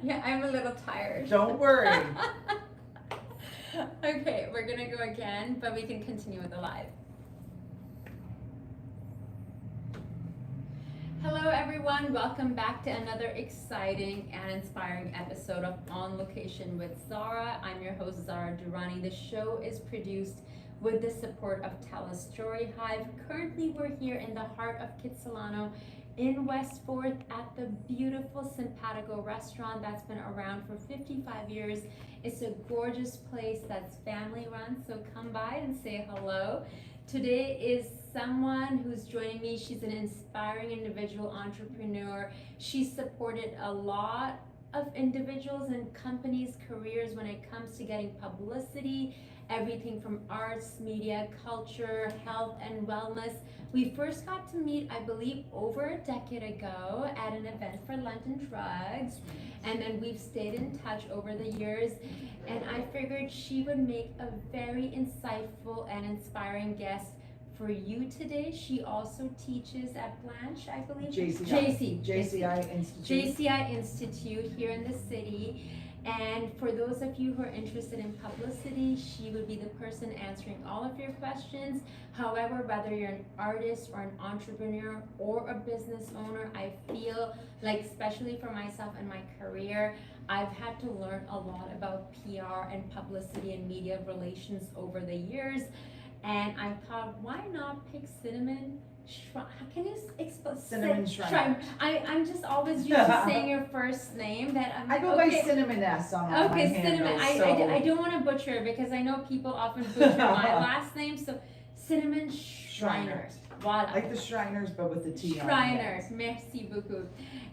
Yeah, I'm a little tired. Don't worry. Okay, we're gonna go again, but we can continue with the live. Hello everyone, welcome back to another exciting and inspiring episode of On Location with Zara. I'm your host Zara Durrani. The show is produced with the support of Tell a Story Hive. Currently we're here in the heart of Kitsilano in West 4th at the beautiful Simpatico restaurant that's been around for 55 years. It's a gorgeous place that's family run, so come by and say hello. Today is someone who's joining me. She's an inspiring individual entrepreneur. She's supported a lot of individuals and companies' careers when it comes to getting publicity, everything from arts, media, culture, health, and wellness. We first got to meet, I believe, over a decade ago at an event for London Drugs, and then we've stayed in touch over the years, and I figured she would make a very insightful and inspiring guest for you today. She also teaches at Blanche, I believe. JCI Institute. JCI Institute here in the city. And for those of you who are interested in publicity, she would be the person answering all of your questions. However, whether you're an artist or an entrepreneur or a business owner, I feel like, especially for myself and my career, I've had to learn a lot about PR and publicity and media relations over the years. And I thought, why not pick Cynnamon Can you explain? Cynnamon Schreinert. I'm just always used to saying your first name. I go by Cinnamon S on my Cinnamon. handle, I don't want to butcher it because I know people often butcher my last name. So Cynnamon Schreinert. Voilà. Like the Shriners, but with the T on Schreinert. Merci beaucoup.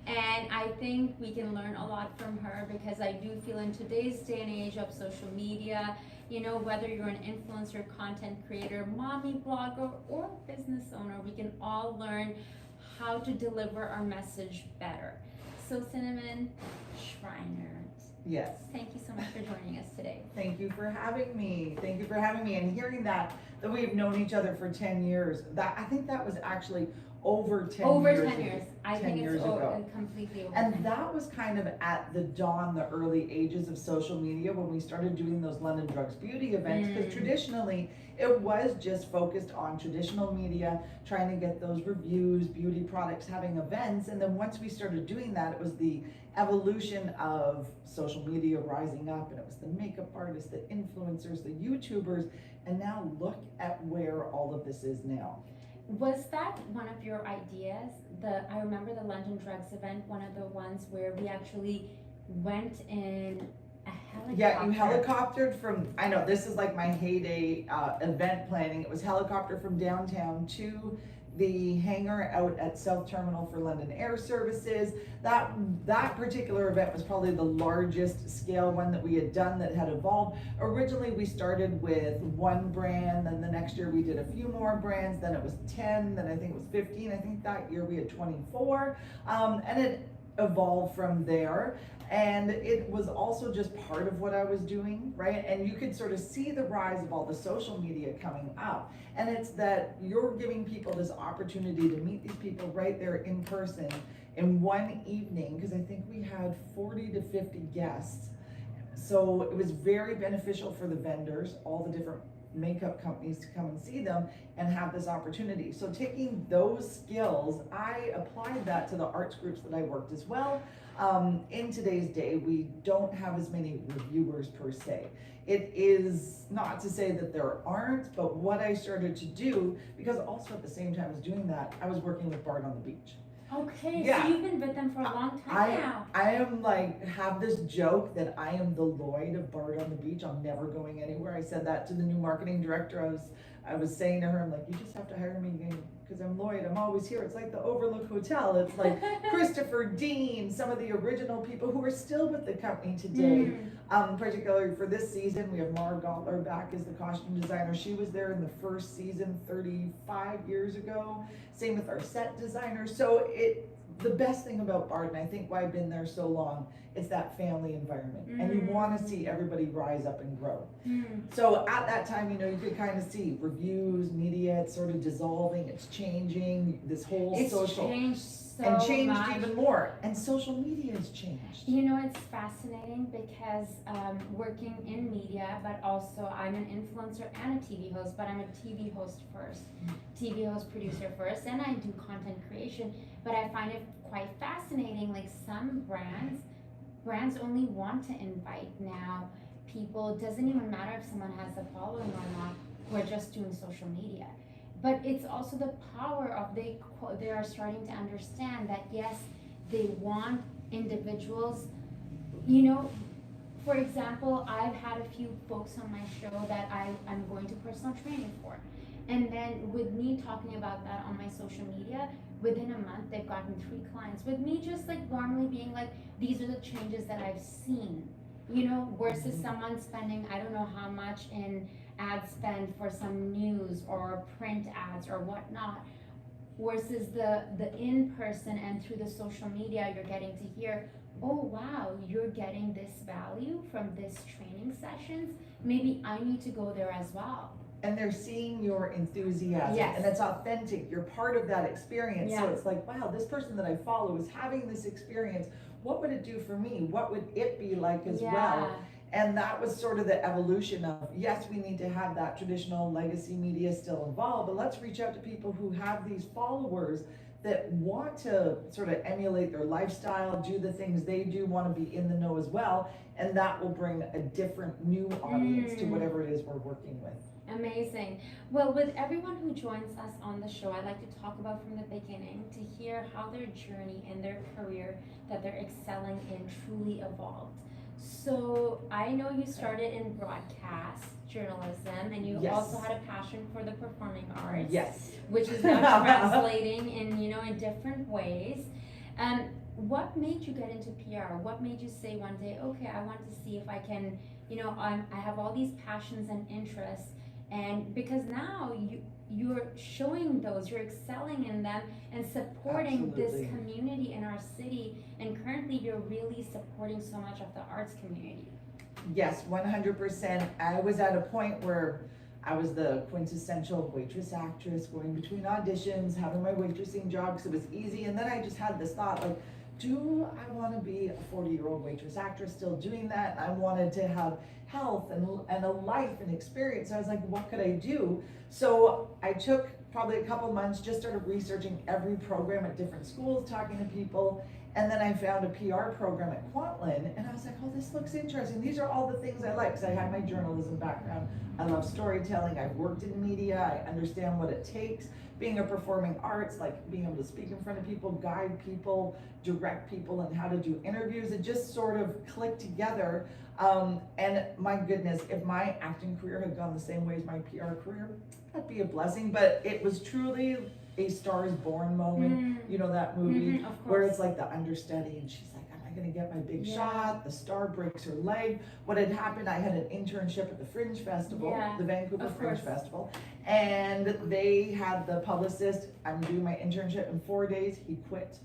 And I think we can learn a lot from her because I do feel in today's day and age of social media, you know, whether you're an influencer, content creator, mommy blogger, or business owner, we can all learn how to deliver our message better. So Cynnamon Schreinert. Yes. Thank you so much for joining us today. Thank you for having me. Thank you for having me. And hearing that we've known each other for 10 years, I think that was actually over 10 years. Over 10 years. I 10 think years it's ago. Completely over. And that was kind of at the dawn, the early ages of social media when we started doing those London Drugs Beauty events, because traditionally it was just focused on traditional media, trying to get those reviews, beauty products, having events. And then once we started doing that, it was the evolution of social media rising up, and it was the makeup artists, the influencers, the YouTubers, and now look at where all of this is now. Was that one of your ideas? I remember the London Drugs event, one of the ones where we actually went in a helicopter. Yeah, you helicoptered from, I know, this is like my heyday event planning. It was helicopter from downtown to the hangar out at South Terminal for London Air Services. That particular event was probably the largest scale one that we had done that had evolved. Originally we started with one brand, then the next year we did a few more brands, then it was 10, then I think it was 15, I think that year we had 24, and it evolved from there. And it was also just part of what I was doing, right? And you could sort of see the rise of all the social media coming up. And it's that you're giving people this opportunity to meet these people right there in person in one evening, because I think we had 40 to 50 guests. So it was very beneficial for the vendors, all the different makeup companies, to come and see them and have this opportunity. So taking those skills, I applied that to the arts groups that I worked as well. In today's day, we don't have as many reviewers per se. It is not to say that there aren't, but what I started to do, because also at the same time as doing that, I was working with Bard on the Beach. Okay, Yeah. So you've been with them for a long time now. I am like, have this joke that I am the Lloyd of Bard on the Beach. I'm never going anywhere. I said that to the new marketing director. I was saying to her, I'm like, you just have to hire me because I'm Lloyd. I'm always here. It's like the Overlook Hotel. It's like Christopher Dean, some of the original people who are still with the company today. Particularly for this season, we have Mara Gottler back as the costume designer. She was there in the first season 35 years ago. Same with our set designer. So the best thing about Bard, and I think why I've been there so long, it's that family environment. And you want to see everybody rise up and grow. So at that time, you know, you could kind of see reviews, media, it's sort of dissolving, it's changing, this whole social. It's changed so and changed much. even more. And social media has changed. You know, it's fascinating because working in media, but also I'm an influencer and a TV host, but I'm a TV host first, TV host producer first, and I do content creation. But I find it quite fascinating. Like some brands only want to invite now people. It doesn't even matter if someone has a following or not. We're just doing social media. But it's also the power of they are starting to understand that yes, they want individuals, you know. For example, I've had a few folks on my show that I'm going to personal training for, and then with me talking about that on my social media, within a month they've gotten 3 clients with me, just like warmly being like, these are the changes that I've seen, you know, versus someone spending I don't know how much in ad spend for some news or print ads or whatnot, versus the in-person, and through the social media you're getting to hear, oh wow, you're getting this value from this training sessions, maybe I need to go there as well. And they're seeing your enthusiasm, Yes. and it's authentic. You're part of that experience. So Yeah. it's like, wow, this person that I follow is having this experience. What would it do for me? What would it be like as well? And that was sort of the evolution of, yes, we need to have that traditional legacy media still involved, but let's reach out to people who have these followers that want to sort of emulate their lifestyle, do the things they do, want to be in the know as well, and that will bring a different new audience to whatever it is we're working with. Amazing. Well, with everyone who joins us on the show, I like to talk about from the beginning to hear how their journey and their career that they're excelling in truly evolved. So I know you started in broadcast journalism, and you Yes. also had a passion for the performing arts. Yes. Which is now translating in, you know, in different ways. What made you get into PR? What made you say one day, okay, I want to see if I can, you know, I have all these passions and interests, and because now you're showing those, you're excelling in them and supporting Absolutely. this community in our city, and currently you're really supporting so much of the arts community. Yes, 100%. I was at a point where I was the quintessential waitress actress, going between auditions, having my waitressing job because it was easy. And then I just had this thought, like, do I want to be a 40-year-old waitress actress still doing that? I wanted to have health and a life and experience. So I was like, what could I do? So I took probably a couple months, just started researching every program at different schools, talking to people. And then I found a PR program at Kwantlen, and I was like, oh, this looks interesting. These are all the things I like, because I had my journalism background. I love storytelling. I've worked in media. I understand what it takes. Being a performing arts, like being able to speak in front of people, guide people, direct people, and how to do interviews. It just sort of clicked together. And my goodness, if my acting career had gone the same way as my PR career, that'd be a blessing. But it was truly a Star is Born moment. You know that movie where it's like the understudy, and she's like, am I gonna get my big shot? The star breaks her leg. What had happened, I had an internship at the Fringe Festival, the Vancouver Fringe Festival, and they had the publicist, I'm doing my internship in 4 days, he quit.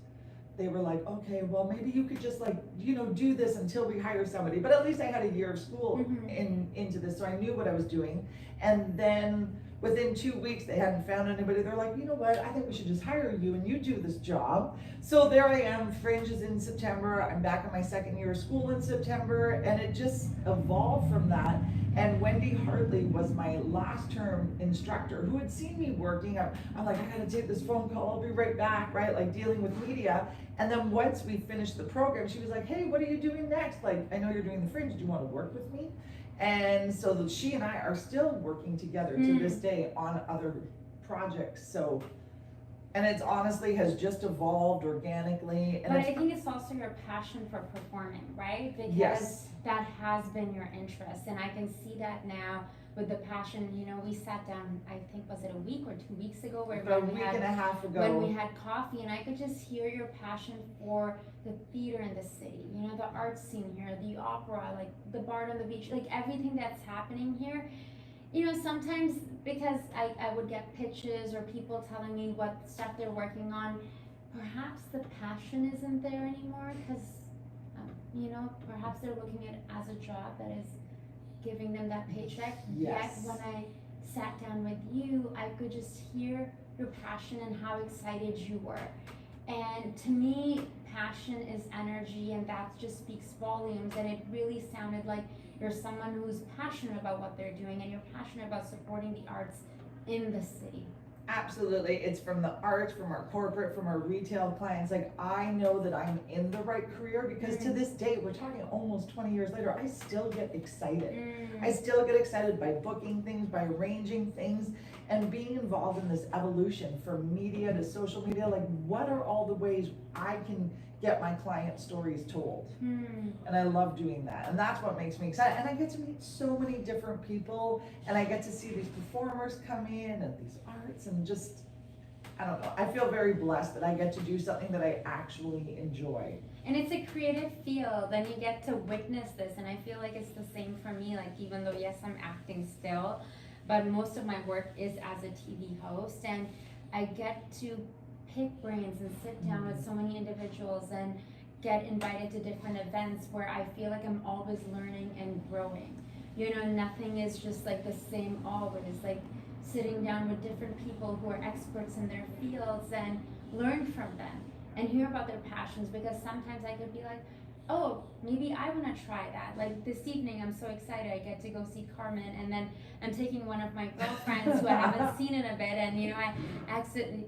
They were like, okay, well, maybe you could just, like, you know, do this until we hire somebody. But at least I had a year of school into this, so I knew what I was doing. And then within 2 weeks, they hadn't found anybody. They're like, you know what, I think we should just hire you and you do this job. So there I am, Fringe is in September. I'm back in my second year of school in September, and it just evolved from that. And Wendy Hartley was my last term instructor who had seen me working. I'm like, I gotta take this phone call, I'll be right back, right? Like dealing with media. And then once we finished the program, she was like, hey, what are you doing next? Like, I know you're doing the Fringe, do you wanna work with me? And so she and I are still working together to this day on other projects. So, and it's honestly has just evolved organically. And but I think it's also your passion for performing, right? Because that has been your interest, and I can see that now with the passion. You know, we sat down, I think, was it a week or 2 weeks ago, where about a week and a half ago, when we had coffee, and I could just hear your passion for the theater in the city, you know, the art scene here, the opera, like the Bard on the Beach, like everything that's happening here. You know, sometimes because I would get pitches or people telling me what stuff they're working on, perhaps the passion isn't there anymore, because you know, perhaps they're looking at it as a job that is giving them that paycheck. Yet when I sat down with you, I could just hear your passion and how excited you were. And to me, passion is energy, and that just speaks volumes. And it really sounded like you're someone who's passionate about what they're doing, and you're passionate about supporting the arts in the city. Absolutely. It's from the art, from our corporate, from our retail clients. Like, I know that I'm in the right career because to this day, we're talking almost 20 years later, I still get excited. I still get excited by booking things, by arranging things, and being involved in this evolution from media to social media. Like, what are all the ways I can get my client stories told? And I love doing that. And that's what makes me excited. And I get to meet so many different people, and I get to see these performers come in and these arts, and just, I don't know. I feel very blessed that I get to do something that I actually enjoy. And it's a creative field, and you get to witness this. And I feel like it's the same for me. Like, even though, yes, I'm acting still, but most of my work is as a TV host, and I get to pick brains and sit down with so many individuals and get invited to different events where I feel like I'm always learning and growing. You know, nothing is just like the same always. Like, sitting down with different people who are experts in their fields and learn from them and hear about their passions, because sometimes I could be like, oh, maybe I want to try that. Like this evening, I'm so excited. I get to go see Carmen, and then I'm taking one of my girlfriends who I haven't seen in a bit, and you know, I accidentally.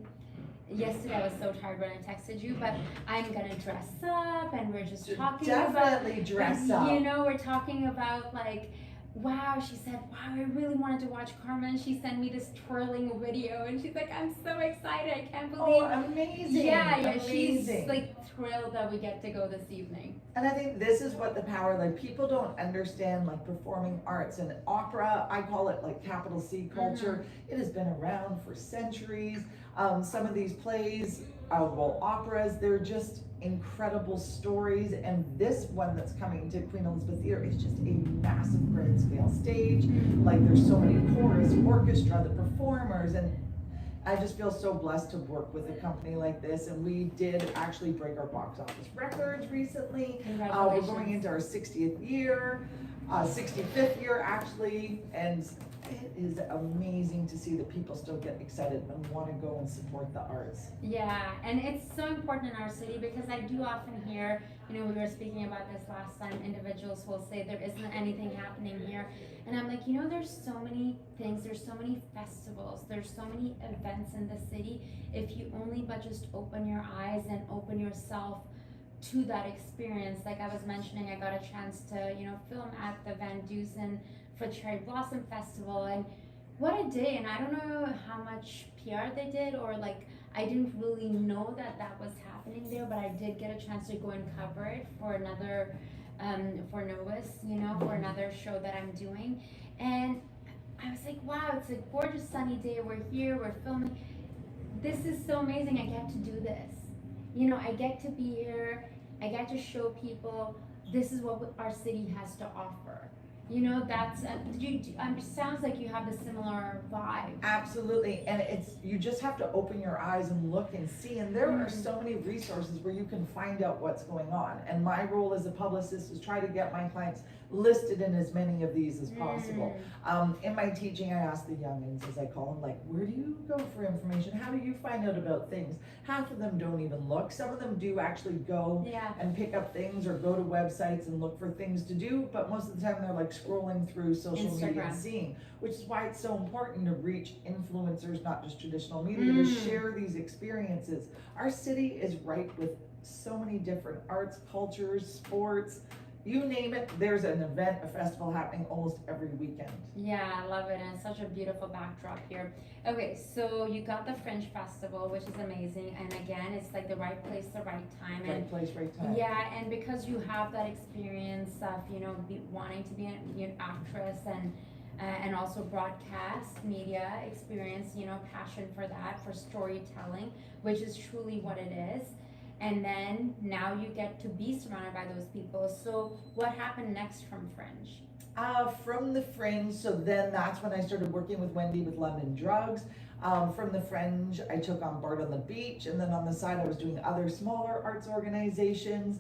Yesterday I was so tired when I texted you, but I'm gonna dress up, and we're just talking Definitely about, dress up. you know, we're talking about like, wow, she said, wow, I really wanted to watch Carmen. She sent me this twirling video, and she's like, I'm so excited. I can't believe. Oh, amazing. Yeah, amazing. she's like thrilled that we get to go this evening. And I think this is what the power, like, people don't understand, like, performing arts and opera. I call it like capital C culture. It has been around for centuries. Some of these plays, operas, they're just incredible stories. And this one that's coming to Queen Elizabeth Theatre is just a massive grand scale stage. Like, there's so many chorus, orchestra, the performers, and I just feel so blessed to work with a company like this. And we did actually break our box office records recently. We're going into our 60th year, 65th year actually, and it is amazing to see that people still get excited and want to go and support the arts. Yeah, and it's so important in our city, because I do often hear, you know, we were speaking about this last time, individuals will say there isn't anything happening here. And I'm like, you know, there's so many things, there's so many festivals, there's so many events in the city. If you only but just open your eyes and open yourself to that experience. Like I was mentioning, I got a chance to, you know, film at the Van Dusen for Cherry Blossom Festival, and what a day. And I don't know how much PR they did, or like I didn't really know that that was happening there, but I did get a chance to go and cover it for another for Novus, you know, for another show that I'm doing. And I was like, wow, it's a gorgeous sunny day, we're here, we're filming. This is so amazing. I get to do this, you know, I get to be here, I get to show people this is what our city has to offer. You know, that's sounds like you have a similar vibe. Absolutely, and it's, you just have to open your eyes and look and see, and there are so many resources where you can find out what's going on. And my role as a publicist is try to get my clients listed in as many of these as possible. In my teaching, I ask the youngins, as I call them, like, where do you go for information? How do you find out about things? Half of them don't even look. Some of them do actually go and pick up things or go to websites and look for things to do, but most of the time they're like scrolling through social media and seeing, which is why it's so important to reach influencers, not just traditional media, to share these experiences. Our city is ripe with so many different arts, cultures, sports, you name it, there's an event, a festival happening almost every weekend. Yeah, I love it, and it's such a beautiful backdrop here. Okay, so you got the Fringe Festival, which is amazing, and again, it's like the right place, the right time. Right place, right time. Yeah, and because you have that experience of, you know, wanting to be an actress and also broadcast media experience, you know, passion for that, for storytelling, which is truly what it is. And then now you get to be surrounded by those people. So what happened next from Fringe? From the Fringe, so then that's when I started working with Wendy with London Drugs. From the Fringe, I took on Bard on the Beach, and then on the side I was doing other smaller arts organizations.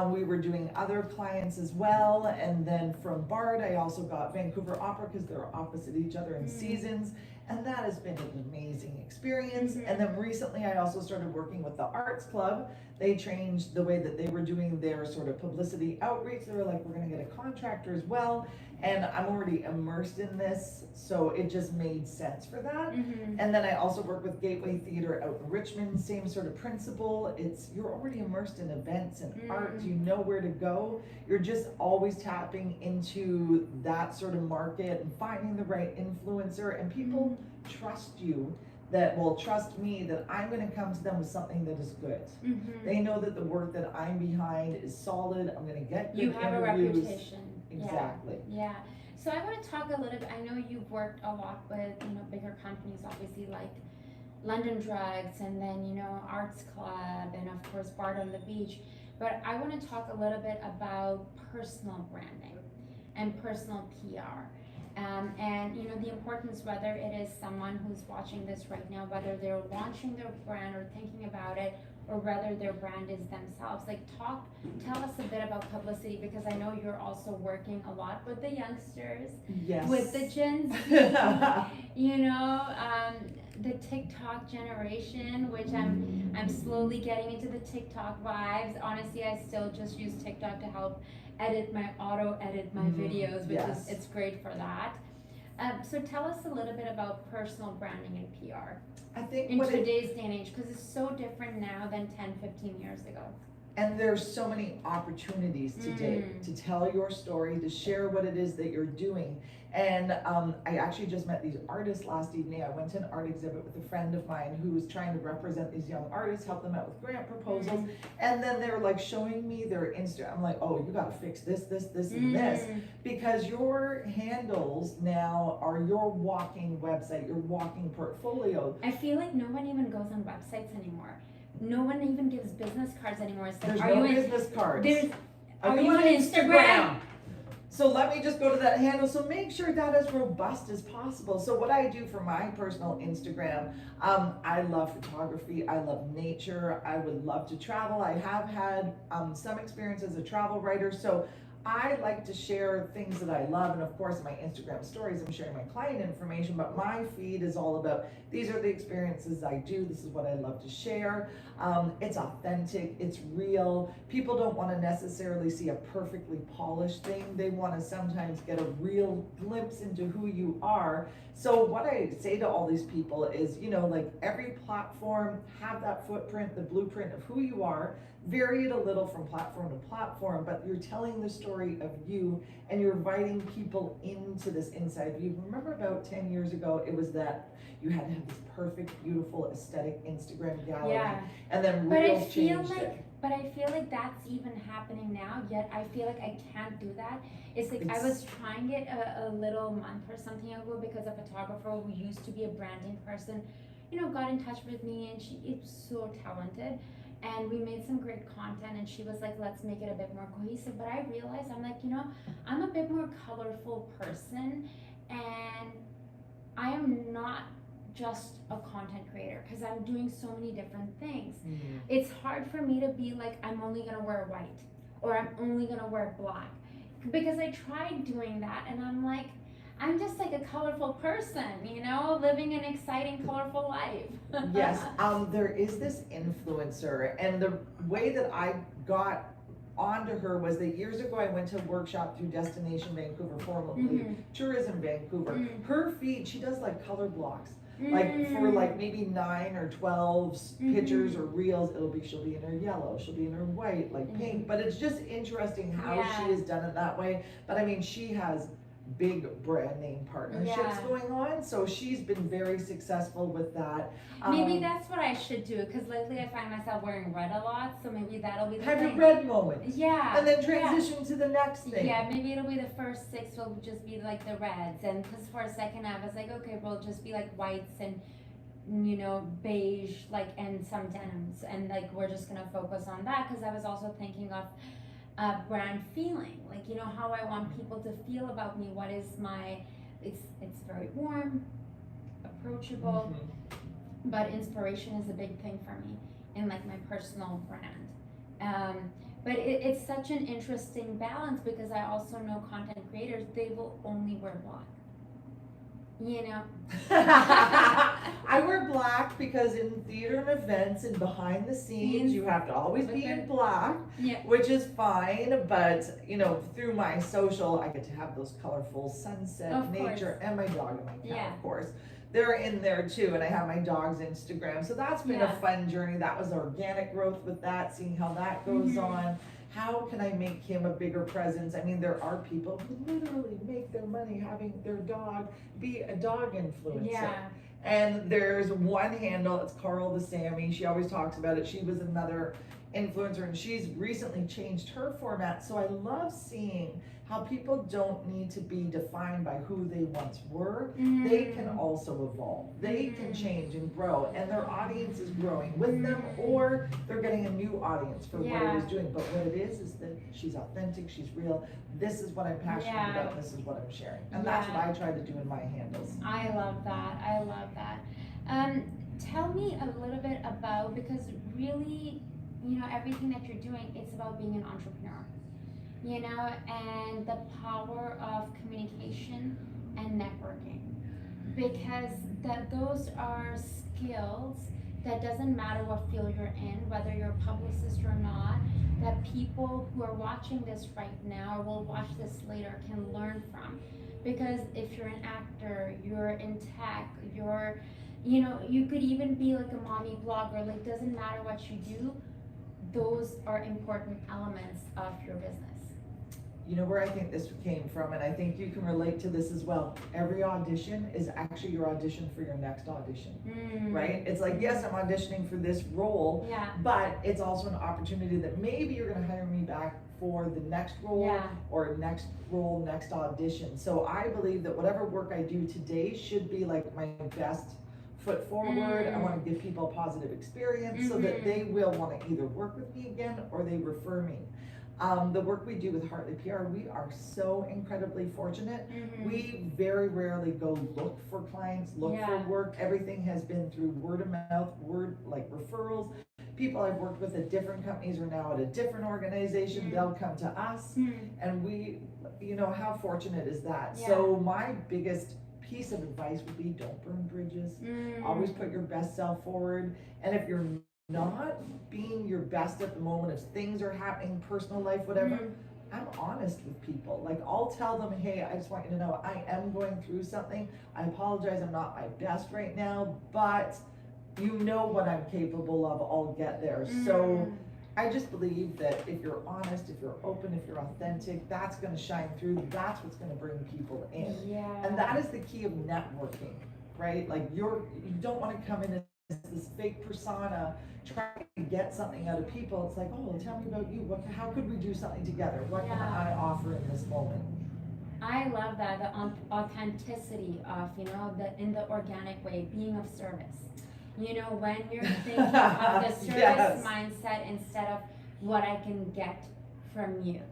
We were doing other clients as well, and then from Bard I also got Vancouver Opera, because they're opposite each other in seasons. And that has been an amazing experience. Mhm. And then recently I also started working with the Arts Club. They changed the way that they were doing their sort of publicity outreach. They were like, we're gonna get a contractor as well. And I'm already immersed in this, so it just made sense for that. Mhm. And then I also work with Gateway Theater out in Richmond, same sort of principle. You're already immersed in events and art, you know where to go. You're just always tapping into that sort of market and finding the right influencer, and people trust you, that will trust me that I'm gonna come to them with something that is good. Mhm. They know that the work that I'm behind is solid, I'm gonna get good You have a interviews. reputation. Exactly. Yeah. So I want to talk a little bit. I know you've worked a lot with, bigger companies, obviously, like London Drugs, and then, Arts Club, and of course Bard on the Beach. But I want to talk a little bit about personal branding and personal PR. And the importance, whether it is someone who's watching this right now, whether they're launching their brand or thinking about it, or whether their brand is themselves. Tell us a bit about publicity, because I know you're also working a lot with the youngsters, Yes. with the Gen Z, the TikTok generation, which I'm slowly getting into the TikTok vibes. Honestly, I still just use TikTok to help edit my videos, which yes. it's great for that. So tell us a little bit about personal branding and PR I think in today's day and age, because it's so different now than 10, 15 years ago. And there's so many opportunities today to tell your story, to share what it is that you're doing. And I actually just met these artists last evening. I went to an art exhibit with a friend of mine who was trying to represent these young artists, help them out with grant proposals. And then they were like showing me their Insta. I'm like, oh, you gotta fix this, and this. Because your handles now are your walking website, your walking portfolio. I feel like no one even goes on websites anymore. No one even gives business cards anymore. It's like, There's no business cards. Are you on Instagram? So let me just go to that handle. So make sure that is robust as possible. So what I do for my personal Instagram, I love photography. I love nature. I would love to travel. I have had some experience as a travel writer. So I like to share things that I love, and of course in my Instagram stories I'm sharing my client information, but my feed is all about, these are the experiences I do, this is what I love to share. It's authentic, it's real. People don't want to necessarily see a perfectly polished thing, they want to sometimes get a real glimpse into who you are. So what I say to all these people is, like every platform, have that footprint, the blueprint of who you are. Vary it a little from platform to platform, but you're telling the story of you, and you're inviting people into this inside view. Remember about 10 years ago, it was that you had to have this perfect, beautiful, aesthetic Instagram gallery, and then Reels changed it. But I feel like that's even happening now, yet I feel like I can't do that. It's like I was trying it a little month or something ago, because a photographer who used to be a branding person, got in touch with me, and she is so talented. And we made some great content, and she was like, let's make it a bit more cohesive. But I realized, I'm like, I'm a bit more colorful person, and I am not just a content creator, because I'm doing so many different things. It's hard for me to be like, I'm only gonna wear white, or I'm only gonna wear black, because I tried doing that, and I'm like, I'm just like a colorful person, living an exciting, colorful life. Yes, there is this influencer, and the way that I got onto her was that years ago I went to a workshop through Destination Vancouver, formerly Tourism Vancouver. Her feed, she does like color blocks. Like for like maybe 9 or 12 pictures or reels, she'll be in her yellow, she'll be in her white, like pink, but it's just interesting how she has done it that way. But I mean, she has big brand name partnerships going on, so she's been very successful with that. Maybe that's what I should do, because lately I find myself wearing red a lot, so maybe that'll be the have thing. your red moment, and then transition to the next thing. Maybe it'll be the first 6 will just be like the reds, and because for a second I was like, okay, we'll just be like whites and beige, like, and some denims, and like we're just gonna focus on that, because I was also thinking of brand feeling, like how I want people to feel about me. What is it's very warm, approachable, but inspiration is a big thing for me in like my personal brand. But it's such an interesting balance, because I also know content creators, they will only wear black. You know. I wear black because in theater and events and behind the scenes, you have to always be in black, Yeah. which is fine. But through my social, I get to have those colorful sunset, Of nature, course. and my dog and my cat, Yeah. of course. They're in there too, and I have my dog's Instagram. So that's been Yeah. a fun journey. That was organic growth with that, seeing how that goes Mhm. on. How can I make him a bigger presence? I mean, there are people who literally make their money having their dog be a dog influencer. Yeah. And there's one handle, it's Carl the Sammy. She always talks about it. She was another influencer, and she's recently changed her format. So I love seeing how people don't need to be defined by who they once were. They can also evolve. They can change and grow, and their audience is growing with them, or they're getting a new audience for what it is doing. But what it is that she's authentic, she's real. This is what I'm passionate about, this is what I'm sharing. And that's what I try to do in my handles. I love that. I love that. Tell me a little bit about, because really, everything that you're doing, it's about being an entrepreneur. And the power of communication and networking, because those are skills that doesn't matter what field you're in, whether you're a publicist or not, that people who are watching this right now or will watch this later can learn from. Because if you're an actor, you're in tech, you could even be like a mommy blogger, like doesn't matter what you do, those are important elements of your business. You know where I think this came from, and I think you can relate to this as well. Every audition is actually your audition for your next audition, right? It's like, yes, I'm auditioning for this role, but it's also an opportunity that maybe you're gonna hire me back for the next role or next role, next audition. So I believe that whatever work I do today should be like my best foot forward. I want to give people a positive experience so that they will want to either work with me again or they refer me. The work we do with Hartley PR, we are so incredibly fortunate. We very rarely go look for clients, look for work. Everything has been through word of mouth, like referrals. People I've worked with at different companies are now at a different organization. They'll come to us, and we, how fortunate is that? So my biggest piece of advice would be, don't burn bridges. Always put your best self forward. And if you're not being your best at the moment, if things are happening, personal life, whatever, I'm honest with people. Like, I'll tell them, hey, I just want you to know I am going through something. I apologize, I'm not my best right now, but you know what I'm capable of, I'll get there. So I just believe that if you're honest, if you're open, if you're authentic, that's going to shine through. That's what's going to bring people in. And that is the key of networking, right? Like, you don't want to come in as this fake persona trying to get something out of people. It's like, oh, well, tell me about you. How could we do something together? What can I offer in this moment? I love that, the authenticity of, in the organic way, being of service. When you're thinking of the service mindset instead of what I can get from you.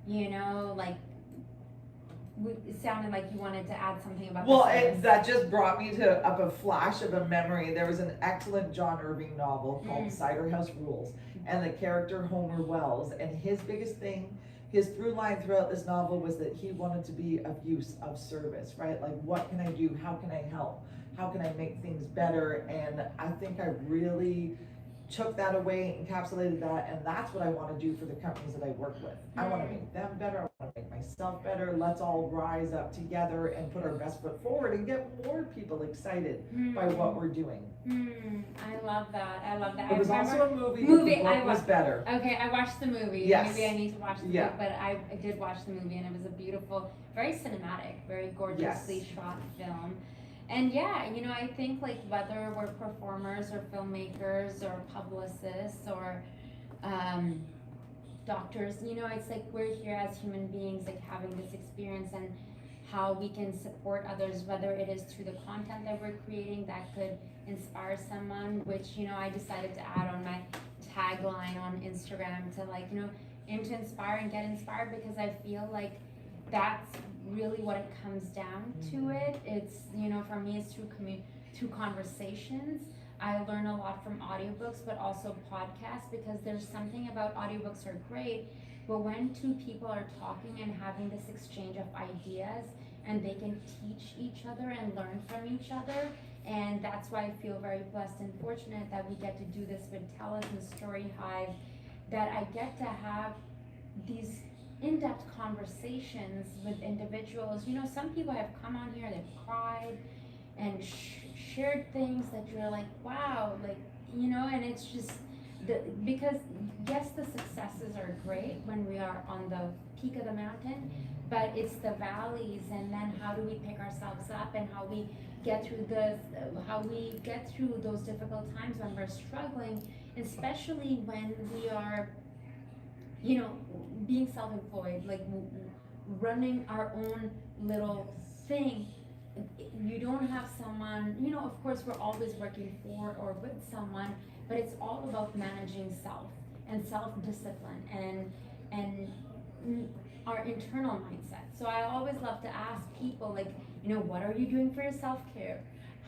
Like, it sounded like you wanted to add something about that just brought me up a flash of a memory. There was an excellent John Irving novel called Cider House Rules, and the character Homer Wells, and his biggest thing, his through line throughout this novel was that he wanted to be of use, of service, right? Like, what can I do? How can I help? How can I make things better? And I think I really took that away, encapsulated that, and that's what I want to do for the companies that I work with. I want to make them better, I want to make myself better. Let's all rise up together and put our best foot forward and get more people excited by what we're doing. I love that. I love that. It was also a movie, but the book was better. Okay, I watched the movie. Yes. Maybe I need to watch the book, but I did watch the movie, and it was a beautiful, very cinematic, very gorgeously shot film. And I think, like, whether we're performers or filmmakers or publicists or doctors, it's like we're here as human beings, like, having this experience, and how we can support others, whether it is through the content that we're creating that could inspire someone, which, I decided to add on my tagline on Instagram to, like, aim to inspire and get inspired, because I feel like that's really what it comes down to. It's, for me, it's through conversations. I learn a lot from audiobooks, but also podcasts, because there's something about audiobooks are great, but when two people are talking and having this exchange of ideas and they can teach each other and learn from each other. And that's why I feel very blessed and fortunate that we get to do this with Tell Us and Story Hive, that I get to have these in-depth conversations with individuals. You know, some people have come on here, they've cried and shared things that you're like, wow, like, you know, and it's just because yes, the successes are great when we are on the peak of the mountain, but it's the valleys, and then how do we pick ourselves up, and how we get through those difficult times when we're struggling, especially when we are, you know, being self-employed, like running our own little thing. You don't have someone, you know, of course we're always working for or with someone, but it's all about managing self and self-discipline and our internal mindset. So I always love to ask people, like, you know, what are you doing for your self-care?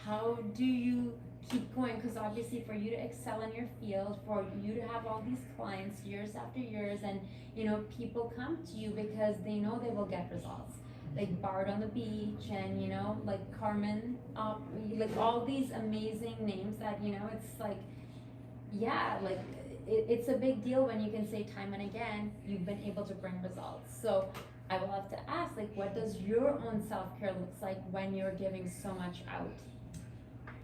How do you keep going? Because obviously for you to excel in your field, for you to have all these clients years after years, and you know, people come to you because they know they will get results, like Bard on the Beach, and you know, like Carmen, like all these amazing names that, you know, it's like, yeah, like it's a big deal when you can say time and again you've been able to bring results. So I will have to ask, like, what does your own self-care looks like when you're giving so much out?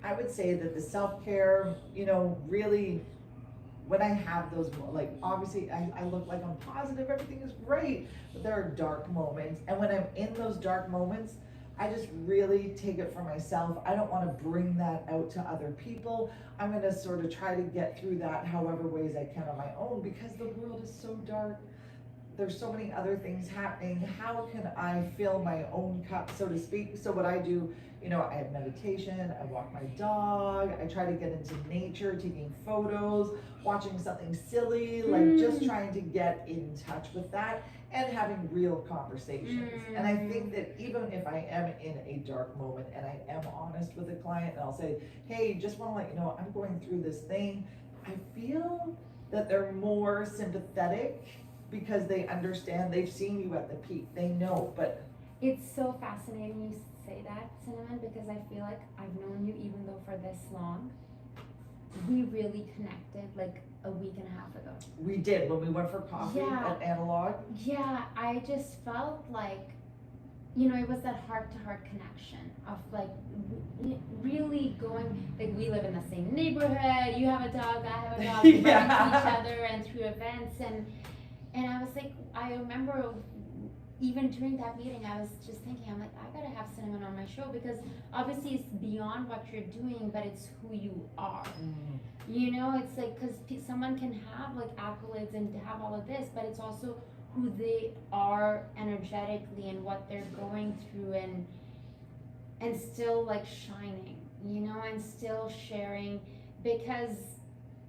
I would say that the self-care, you know, really, when I have those, like, obviously I look like I'm positive, everything is great, but there are dark moments. And when I'm in those dark moments, I just really take it for myself. I don't want to bring that out to other people. I'm going to sort of try to get through that however ways I can on my own, because the world is so dark. There's so many other things happening. How can I fill my own cup, so to speak? So what I do, you know, I have meditation, I walk my dog, I try to get into nature, taking photos, watching something silly, like just trying to get in touch with that and having real conversations. And I think that even if I am in a dark moment and I am honest with a client and I'll say, hey, just want to let you know I'm going through this thing, I feel that they're more sympathetic because they understand, they've seen you at the peak, they know. But it's so fascinating you say that, Cinnamon, because I feel like I've known you, even though for this long, we really connected like a week and a half ago. We did, when we went for coffee at Analog. Yeah, I just felt like, you know, it was that heart-to-heart connection of like really going, like we live in the same neighborhood, you have a dog, I have a dog, we run into each other and through events, and I was like, I remember even during that meeting, I was just thinking, I'm like, I gotta have Cinnamon on my show, because obviously it's beyond what you're doing, but it's who you are. You know, it's like, because someone can have like accolades and have all of this, but it's also who they are energetically and what they're going through, and still like shining, you know, and still sharing, because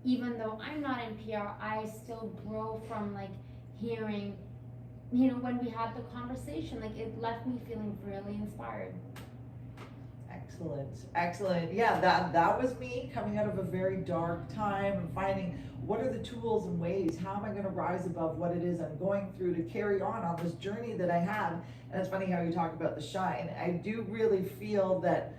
even though I'm not in PR, I still grow from like hearing, you know, when we had the conversation, like it left me feeling really inspired. Excellent. Yeah, that was me coming out of a very dark time and finding what are the tools and ways, how am I going to rise above what it is I'm going through to carry on this journey that I have. And it's funny how you talk about the shine. I do really feel that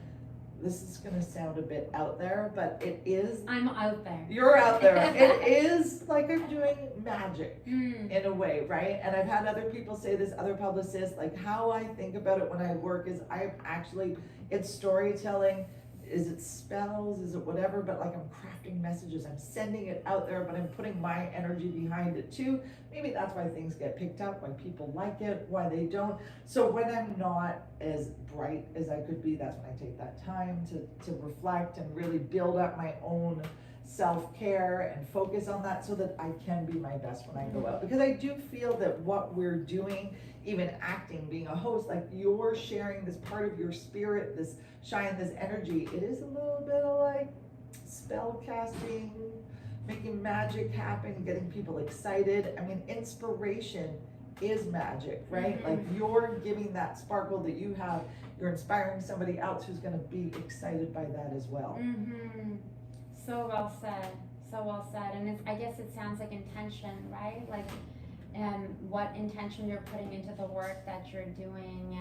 this is going to sound a bit out there, but it is. I'm out there. You're out there. It is like I'm doing magic in a way, right? And I've had other people say this, other publicists, like how I think about it when I work is it's storytelling. Is it spells? Is it whatever? But like I'm crafting messages, I'm sending it out there, but I'm putting my energy behind it too. Maybe that's why things get picked up, why people like it, why they don't. So when I'm not as bright as I could be, that's when I take that time to reflect and really build up my own self-care and focus on that so that I can be my best when I go out. Because I do feel that what we're doing, even acting, being a host, like you're sharing this part of your spirit, this shine, this energy. It is a little bit of like spell casting, making magic happen, getting people excited. I mean, inspiration is magic, right? Like you're giving that sparkle that you have, you're inspiring somebody else who's going to be excited by that as well. So well said. So well said. And I guess it sounds like intention, right? Like what intention you're putting into the work that you're doing,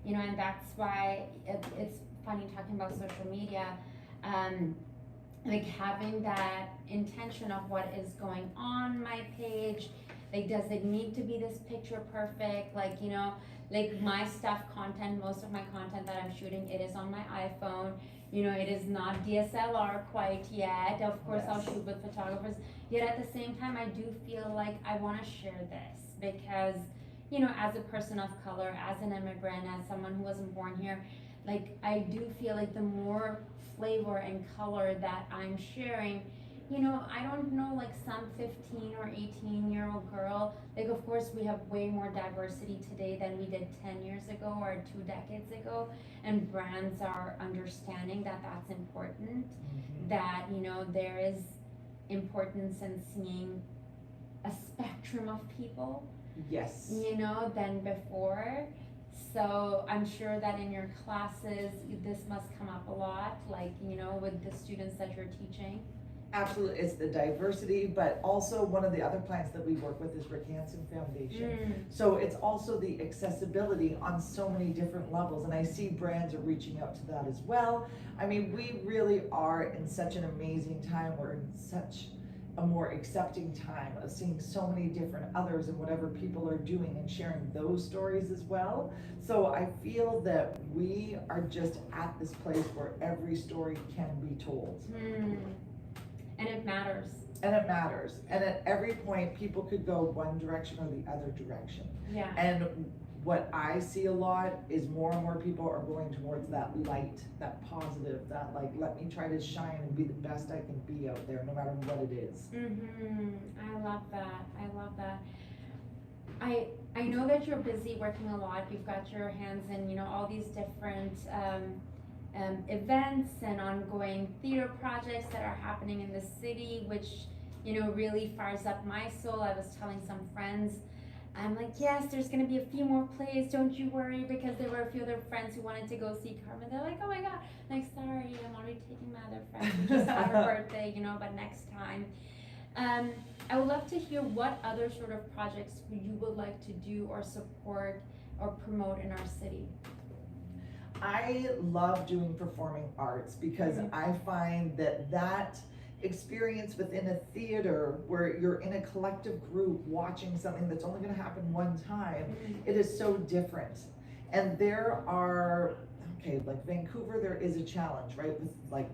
and that's why it's funny talking about social media, like having that intention of what is going on my page. Like, does it need to be this picture perfect? Like, like my stuff content, most of my content that I'm shooting, it is on my iPhone. It is not DSLR quite yet. Of course, I'll shoot with photographers. Yet at the same time, I do feel like I want to share this because, as a person of color, as an immigrant, as someone who wasn't born here, like I do feel like the more flavor and color that I'm sharing, I don't know, like some 15 or 18-year-old girl, like of course we have way more diversity today than we did 10 years ago or 2 decades ago, and brands are understanding that that's important, that, there is importance in seeing a spectrum of people, yes, than before. So I'm sure that in your classes, this must come up a lot, like, with the students that you're teaching. absolutely. It's the diversity, but also one of the other clients that we work with is Rick Hansen Foundation. So it's also the accessibility on so many different levels, and I see brands are reaching out to that as well. I mean, we really are in such an amazing time. We're in such a more accepting time of seeing so many different others and whatever people are doing and sharing those stories as well. So I feel that we are just at this place where every story can be told. And it matters. And it matters. And at every point, people could go one direction or the other direction. Yeah. And what I see a lot is more and more people are going towards that light, that positive, that like, let me try to shine and be the best I can be out there, no matter what it is. I love that. I love that. I know that you're busy working a lot. You've got your hands in, all these different events and ongoing theater projects that are happening in the city, which, really fires up my soul. I was telling some friends, I'm like, yes, there's gonna be a few more plays, don't you worry, because there were a few other friends who wanted to go see Carmen. They're like, oh my god, like, sorry, I'm already taking my other friend who just had her birthday, but next time. I would love to hear what other sort of projects you would like to do or support or promote in our city. I love doing performing arts because I find that experience within a theater where you're in a collective group watching something that's only going to happen one time, it is so different. And there are, like Vancouver, there is a challenge, right? With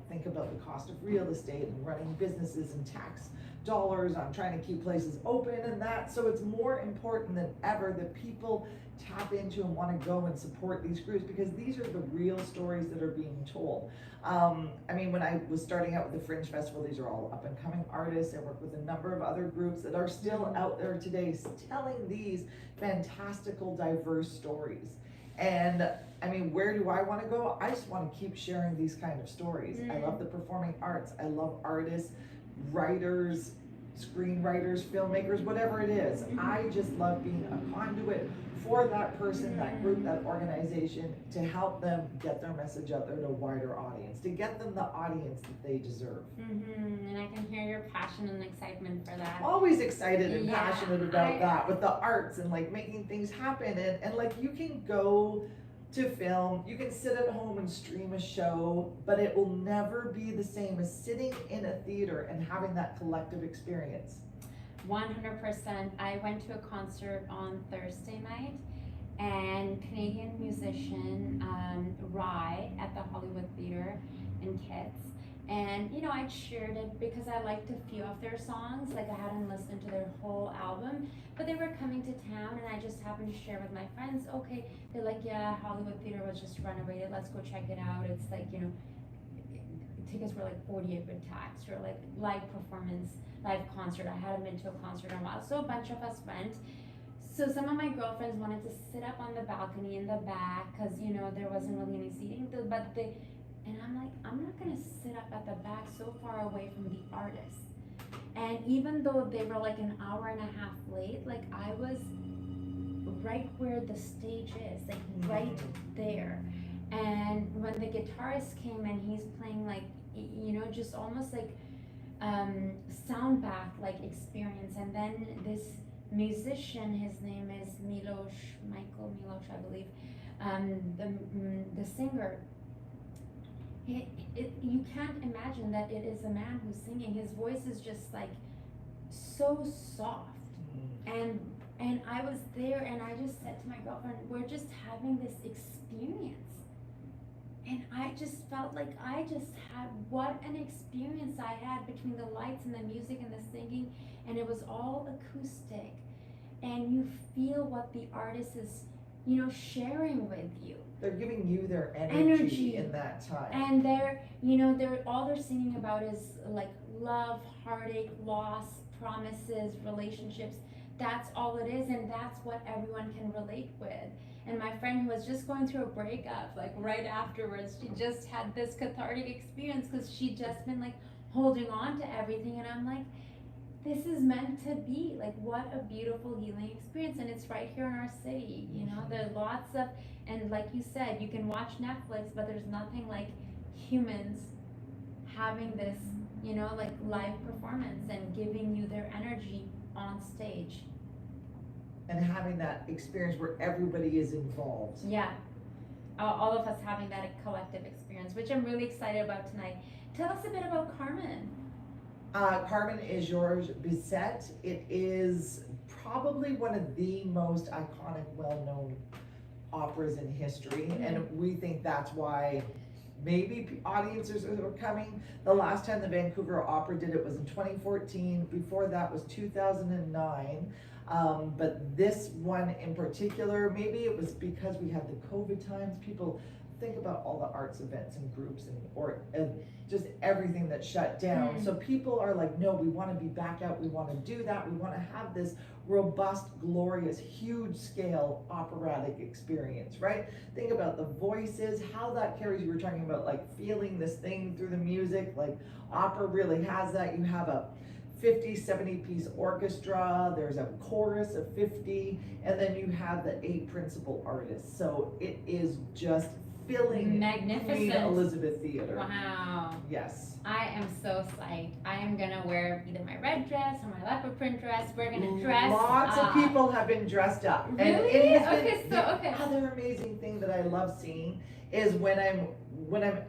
think about the cost of real estate and running businesses and tax dollars on trying to keep places open and that. So it's more important than ever that people tap into and want to go and support these groups because these are the real stories that are being told. I mean, when I was starting out with the Fringe Festival, these are all up and coming artists. I work with a number of other groups that are still out there today telling these fantastical, diverse stories. And I mean, where do I want to go? I just want to keep sharing these kind of stories. I love the performing arts. I love artists, writers, screenwriters, filmmakers, whatever it is. I just love being a conduit for that person, that group, that organization, to help them get their message out there to a wider audience, to get them the audience that they deserve. And I can hear your passion and excitement for that. Always excited and passionate about that with the arts and making things happen. And you can go to film, you can sit at home and stream a show, but it will never be the same as sitting in a theater and having that collective experience. 100%. I went to a concert on Thursday night, and Canadian musician Rye at the Hollywood Theater in Kitts. And I shared it because I liked a few of their songs. I hadn't listened to their whole album, but they were coming to town, and I just happened to share with my friends. Okay, they're like, yeah, Hollywood Theater was just renovated. Let's go check it out. It's tickets were 48 with tax, or live performance, live concert. I hadn't been to a concert in a while, so a bunch of us went. So some of my girlfriends wanted to sit up on the balcony in the back because there wasn't really any seating, and I'm like, I'm not gonna sit up at the back so far away from the artists. And even though they were an hour and a half late, I was right where the stage is, right there. And when the guitarist came and he's playing just almost sound bath experience, and then this musician, his name is Milosh, I believe, the singer, you can't imagine that it is a man who's singing. His voice is just like so soft, and I was there, and I just said to my girlfriend, we're just having this experience, and I just felt like I just had, what an experience I had between the lights and the music and the singing, and it was all acoustic, and you feel what the artist is, sharing with you. They're giving you their energy in that time. And they're all they're singing about is like love, heartache, loss, promises, relationships. That's all it is, and that's what everyone can relate with. And my friend who was just going through a breakup, like right afterwards, she just had this cathartic experience because she'd just been like holding on to everything, and I'm like, this is meant to be. Like, what a beautiful healing experience. And it's right here in our city. There are lots of, and like you said, you can watch Netflix, but there's nothing like humans having this, like live performance and giving you their energy on stage. And having that experience where everybody is involved. Yeah. All of us having that collective experience, which I'm really excited about tonight. Tell us a bit about Carmen. Carmen is Georges Bizet. It is probably one of the most iconic, well-known operas in history, and we think that's why maybe audiences are coming. The last time the Vancouver Opera did it was in 2014. Before that was 2009. But this one in particular, maybe it was because we had the COVID times. People think about all the arts events and groups and just everything that shut down. So people are like, no, we want to be back out. We want to do that. We want to have this robust, glorious, huge scale operatic experience, right? Think about the voices, how that carries. You were talking about like feeling this thing through the music. Like opera really has that. You have a 50, 70 piece orchestra, there's a chorus of 50, and then you have the 8 principal artists. So it is just filling magnificent Queen Elizabeth Theater. Wow. Yes. I am so psyched. I am gonna wear either my red dress or my leopard print dress. We're gonna dress Lots up. of people have been dressed up. Really? And it has Okay, been, so, okay. The other amazing thing that I love seeing is when I'm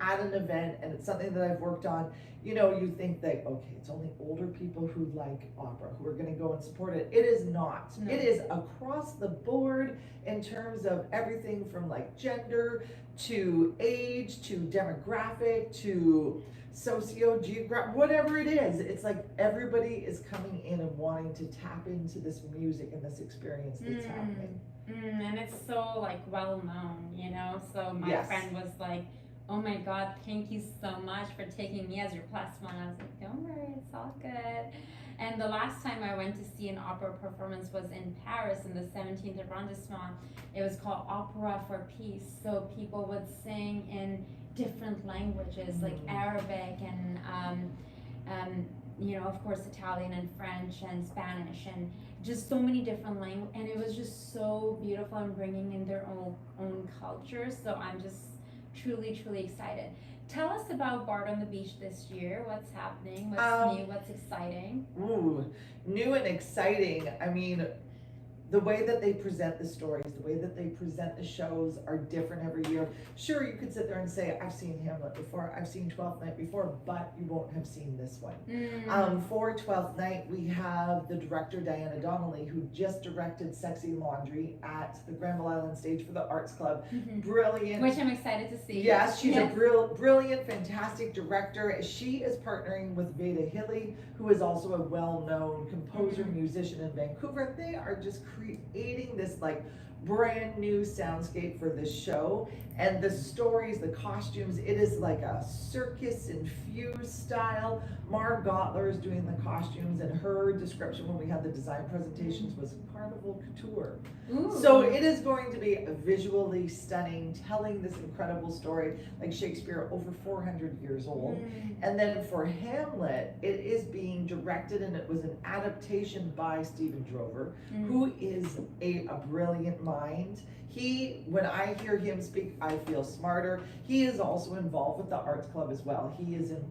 at an event and it's something that I've worked on, you think that, okay, it's only older people who like opera who are going to go and support it. It is not. No. It is across the board in terms of everything from like gender to age to demographic to socio-geographic, whatever it is. It's like everybody is coming in and wanting to tap into this music and this experience that's happening. And it's so like well known, so my friend was like, oh my God, thank you so much for taking me as your +1. I was like, don't worry, it's all good. And the last time I went to see an opera performance was in Paris in the 17th arrondissement. It was called Opera for Peace. So people would sing in different languages like Arabic and of course Italian and French and Spanish and just so many different languages, and it was just so beautiful and bringing in their own culture. So I'm just truly excited. Tell us about Bard on the Beach this year. What's happening? What's new? What's exciting? New and exciting. I mean, the way that they present the stories, the way that they present the shows are different every year. Sure, you could sit there and say, I've seen Hamlet before, I've seen Twelfth Night before, but you won't have seen this one. For Twelfth Night, we have the director, Diana Donnelly, who just directed Sexy Laundry at the Granville Island Stage for the Arts Club. Brilliant. Which I'm excited to see. Yes, she's a brilliant, fantastic director. She is partnering with Veda Hilly, who is also a well-known composer, musician in Vancouver. They are just creating this like brand new soundscape for this show, and the stories, the costumes, it is like a circus infused style. Marg Gottler is doing the costumes, and her description when we had the design presentations was carnival couture. So it is going to be visually stunning, telling this incredible story like Shakespeare, over 400 years old. And then for Hamlet, it is being directed, and it was an adaptation by Stephen Drover, who is a brilliant mind. mind. When I hear him speak, I feel smarter. He is also involved with the arts club as well. He is in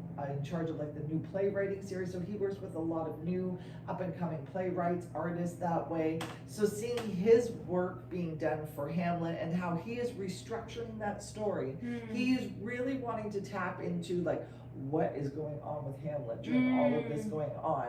charge of like the new playwriting series, so he works with a lot of new up and coming playwrights, artists that way. So seeing his work being done for Hamlet and how he is restructuring that story, he is really wanting to tap into like what is going on with Hamlet during all of this going on.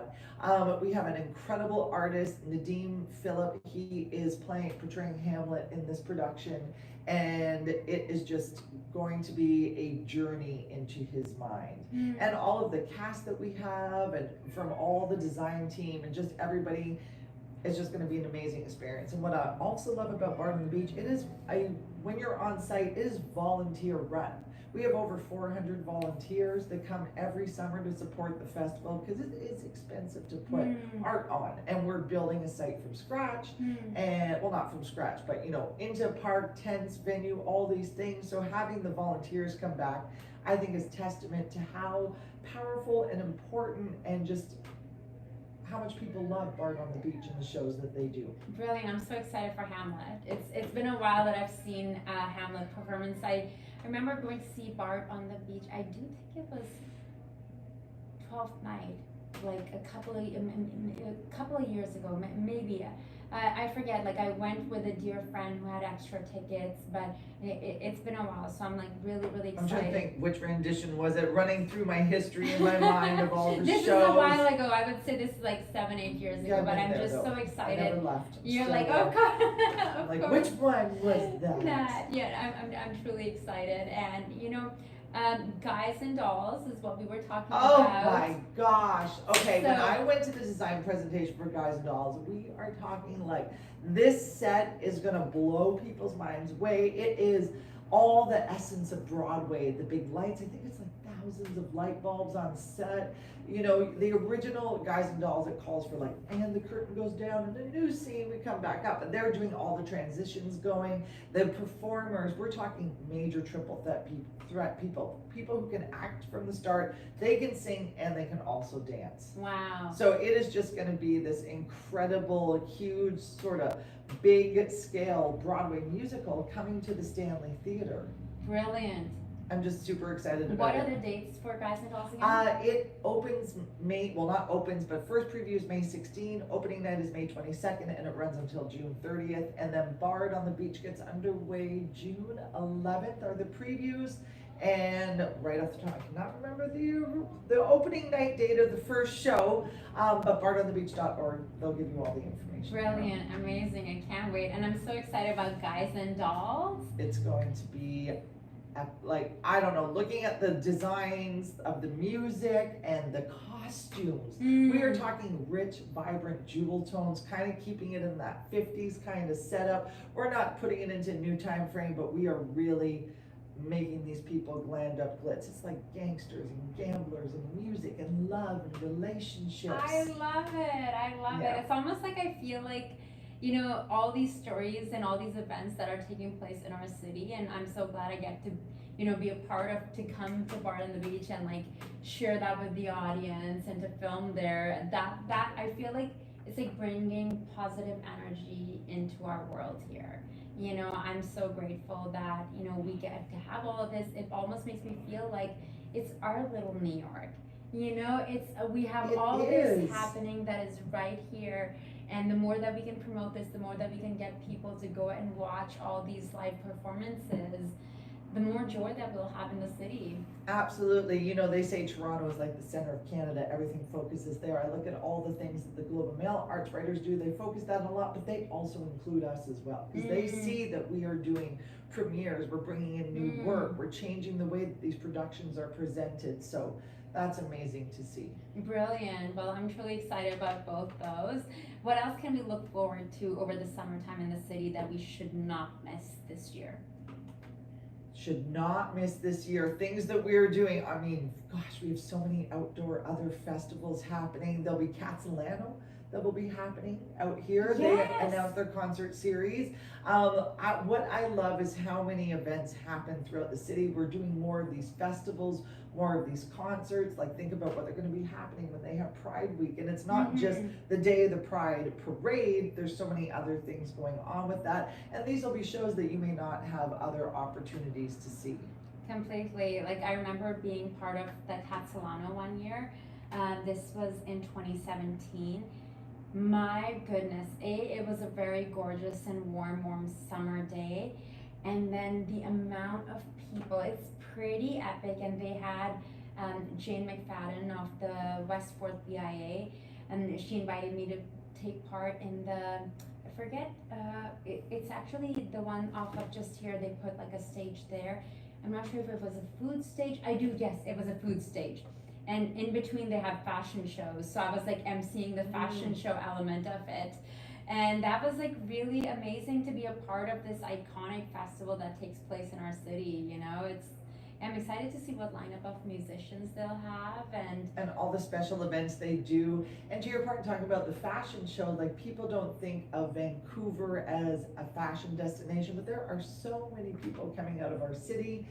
We have an incredible artist, Nadeem Phillip. He is portraying Hamlet in this production, and it is just going to be a journey into his mind. And all of the cast that we have, and from all the design team, and just everybody, it's just going to be an amazing experience. And what I also love about Bard on the Beach, when you're on site, it is volunteer run. We have over 400 volunteers that come every summer to support the festival because it is expensive to put art on, and we're building a site from scratch, and well, not from scratch, but into park, tents, venue, all these things. So having the volunteers come back, I think is testament to how powerful and important and just how much people love Bard on the Beach and the shows that they do. Brilliant. I'm so excited for Hamlet. It's been a while that I've seen a Hamlet performance. I remember going to see Bard on the Beach. I do think it was 12th night, like a couple of years ago, maybe. I forget. Like I went with a dear friend who had extra tickets, but it's been a while, so I'm like really excited. I'm trying to think which rendition was it, running through my history in my mind of all the this shows. This is a while ago. I would say this is like 7-8 years ago, but I'm just so excited. I never left. You're like, oh God. I'm like, which one was that? Yeah, I'm truly excited, and Guys and Dolls is what we were talking about. Oh my gosh. Okay, when I went to the design presentation for Guys and Dolls, we are talking like this set is gonna blow people's minds away. It is all the essence of Broadway, the big lights. I think it's like thousands of light bulbs on set. The original Guys and Dolls, it calls for like, and the curtain goes down and the new scene, we come back up. And they're doing all the transitions going. The performers, we're talking major triple threat people who can act from the start, they can sing, and they can also dance. Wow. So it is just gonna be this incredible, huge, sort of big scale Broadway musical coming to the Stanley Theater. Brilliant. I'm just super excited about it. What are the dates for Guys and Dolls again? It opens not opens, but first preview is May 16, opening night is May 22nd, and it runs until June 30th. And then Bard on the Beach gets underway June 11th are the previews. And right off the top, I cannot remember the opening night date of the first show, but bardonthebeach.org, they'll give you all the information. Brilliant, amazing, I can't wait. And I'm so excited about Guys and Dolls. It's going to be like, I don't know, looking at the designs of the music and the costumes, we are talking rich, vibrant jewel tones, kind of keeping it in that 50s kind of setup. We're not putting it into a new time frame, but we are really making these people glammed up glitz. It's like gangsters and gamblers and music and love and relationships. I love it. It's almost like I feel like all these stories and all these events that are taking place in our city, and I'm so glad I get to be a part of, to come to Bard on the Beach and like share that with the audience and to film there. That I feel like it's like bringing positive energy into our world here. I'm so grateful that we get to have all of this. It almost makes me feel like it's our little New York. We have all this happening that is right here. And the more that we can promote this, the more that we can get people to go and watch all these live performances, the more joy that we'll have in the city. Absolutely. They say Toronto is like the center of Canada. Everything focuses there. I look at all the things that the Globe and Mail arts writers do. They focus that a lot, but they also include us as well. Because they see that we are doing premieres. We're bringing in new work. We're changing the way that these productions are presented. So that's amazing to see. Brilliant. Well, I'm truly excited about both those. What else can we look forward to over the summertime in the city that we should not miss this year? Should not miss this year. Things that we're doing. I mean, gosh, we have so many outdoor other festivals happening. There'll be Catsalano that will be happening out here. Yes. They announced their concert series. What I love is how many events happen throughout the city. We're doing more of these festivals, more of these concerts. Like, think about what they're going to be happening when they have Pride Week. And it's not just the day of the Pride parade. There's so many other things going on with that. And these will be shows that you may not have other opportunities to see. Completely. Like, I remember being part of the Catalano one year. This was in 2017. My goodness, it was a very gorgeous and warm summer day. And then the amount of people, it's pretty epic. And they had Jane McFadden of the West 4th BIA, and she invited me to take part in the, I forget, it's actually the one off of just here. They put like a stage there. I'm not sure if it was a food stage. Yes, it was a food stage. And in between they have fashion shows. So I was like emceeing the fashion show element of it. And that was like really amazing to be a part of this iconic festival that takes place in our city, you know. I'm excited to see what lineup of musicians they'll have and all the special events they do. And to your part, talking about the fashion show, like, people don't think of Vancouver as a fashion destination, but there are so many people coming out of our city.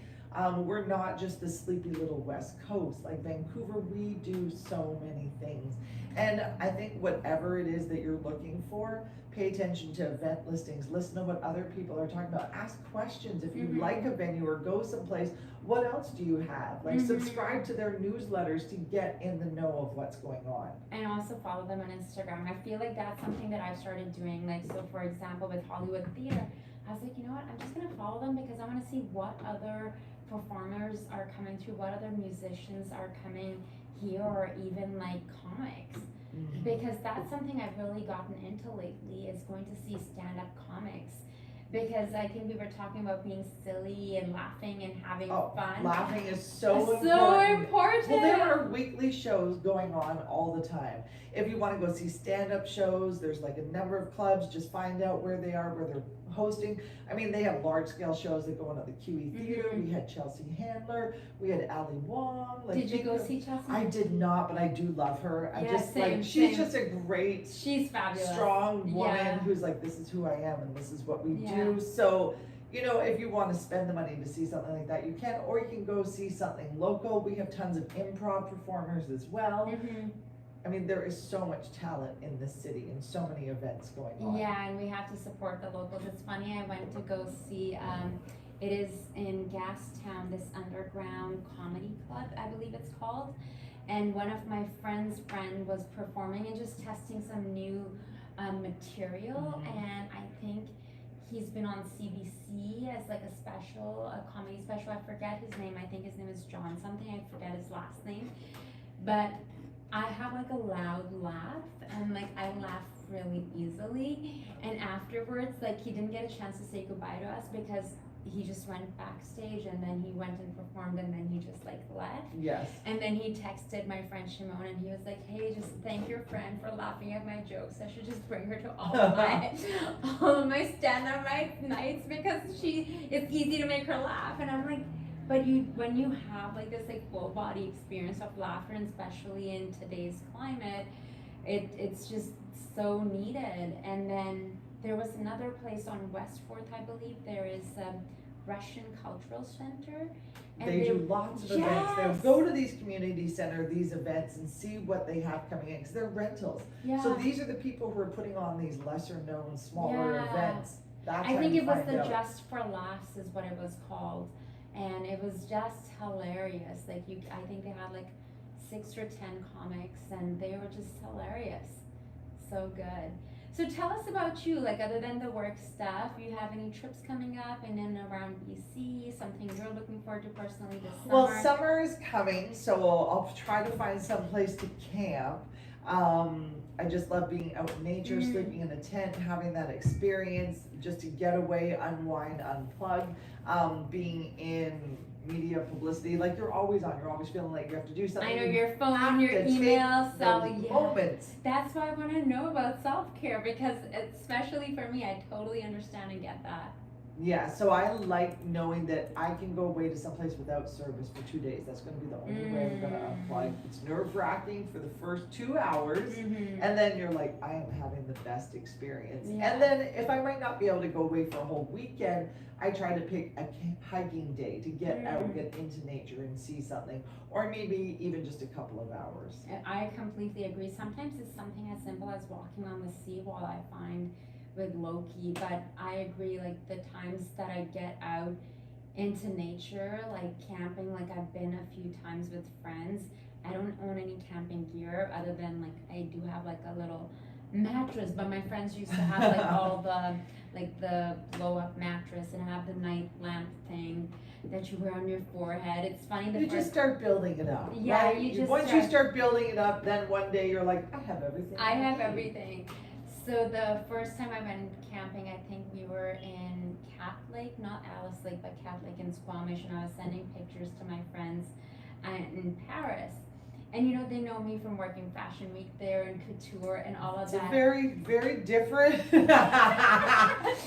We're not just the sleepy little West Coast. Like, Vancouver, we do so many things. And I think whatever it is that you're looking for, pay attention to event listings, listen to what other people are talking about, ask questions. If you like a venue or go someplace, what else do you have? Like, subscribe to their newsletters to get in the know of what's going on. And also follow them on Instagram. I feel like that's something that I've started doing. Like, so for example, with Hollywood Theater, I was like, you know what, I'm just gonna follow them because I wanna see what other performers are coming through, what other musicians are coming here, or even like comics. Because that's something I've really gotten into lately, is going to see stand-up comics. Because I think we were talking about being silly and laughing and having fun. Laughing is so important. Well, there are weekly shows going on all the time. If you want to go see stand-up shows, there's like a number of clubs. Just find out where they are, where they're hosting. I mean, they have large-scale shows that go on at the QE Theater. We had Chelsea Handler. We had Ali Wong. Like, did you go see Chelsea? I did not, but I do love her. She's same. just a great, she's fabulous, strong woman who's like, this is who I am and this is what we do. So, you know, if you want to spend the money to see something like that, you can, or you can go see something local. We have tons of improv performers as well. I mean, there is so much talent in this city and so many events going on. Yeah, and we have to support the locals. It's funny, I went to go see, it is in Gastown, this underground comedy club, I believe it's called. And one of my friend was performing and just testing some new material. And I think he's been on CBC as like a comedy special. I forget his name. I think his name is John something. I forget his last name. But I have like a loud laugh, and like I laugh really easily. And afterwards, like, he didn't get a chance to say goodbye to us because he just went backstage, and then he went and performed, and then he just like left. Yes. And then he texted my friend Shimon, and he was like, hey, just thank your friend for laughing at my jokes. I should just bring her to all of my stand-up nights because it's easy to make her laugh. And I'm like, but when you have like this like full body experience of laughter, and especially in today's climate, it's just so needed. And then there was another place on West 4th, I believe. There is a Russian Cultural Center. And they do lots of events. They'll go to these community center, these events, and see what they have coming in, because they're rentals. So these are the people who are putting on these lesser known, smaller events. That's I think it was the Just for Laughs is what it was called. And it was just hilarious. Like, I think they had like 6 or 10 comics, and they were just hilarious. So good. So tell us about you, like, other than the work stuff, you have any trips coming up in and around BC, something you're looking forward to personally this summer? Well, summer is coming, so I'll try to find some place to camp. I just love being out in nature, sleeping in a tent, having that experience, just to get away, unwind, unplug. Being in media publicity, like, you're always feeling like you have to do something. I know, your phone, your email, moments. That's why I want to know about self-care, because especially for me, I totally understand and get that. Yeah, so I like knowing that I can go away to someplace without service for 2 days. That's gonna be the only way I'm gonna unplug. It's nerve-wracking for the first 2 hours, and then you're like, I am having the best experience. Yeah. And then if I might not be able to go away for a whole weekend, I try to pick a hiking day to get out, get into nature and see something, or maybe even just a couple of hours. I completely agree. Sometimes it's something as simple as walking on the seawall, I find, with Loki, but I agree, like the times that I get out into nature, like camping, like I've been a few times with friends. I don't own any camping gear other than like I do have like a little mattress, but my friends used to have like all the blow up mattress and have the night lamp thing that you wear on your forehead. It's funny, You just start building it up. Yeah, right? you just Once you start building it up, then one day you're like, I have everything. I have everything. So the first time I went camping, I think we were in Cat Lake, not Alice Lake, but Cat Lake in Squamish, and I was sending pictures to my friends in Paris. And you know, they know me from working Fashion Week there and couture and all of that. Very, very different.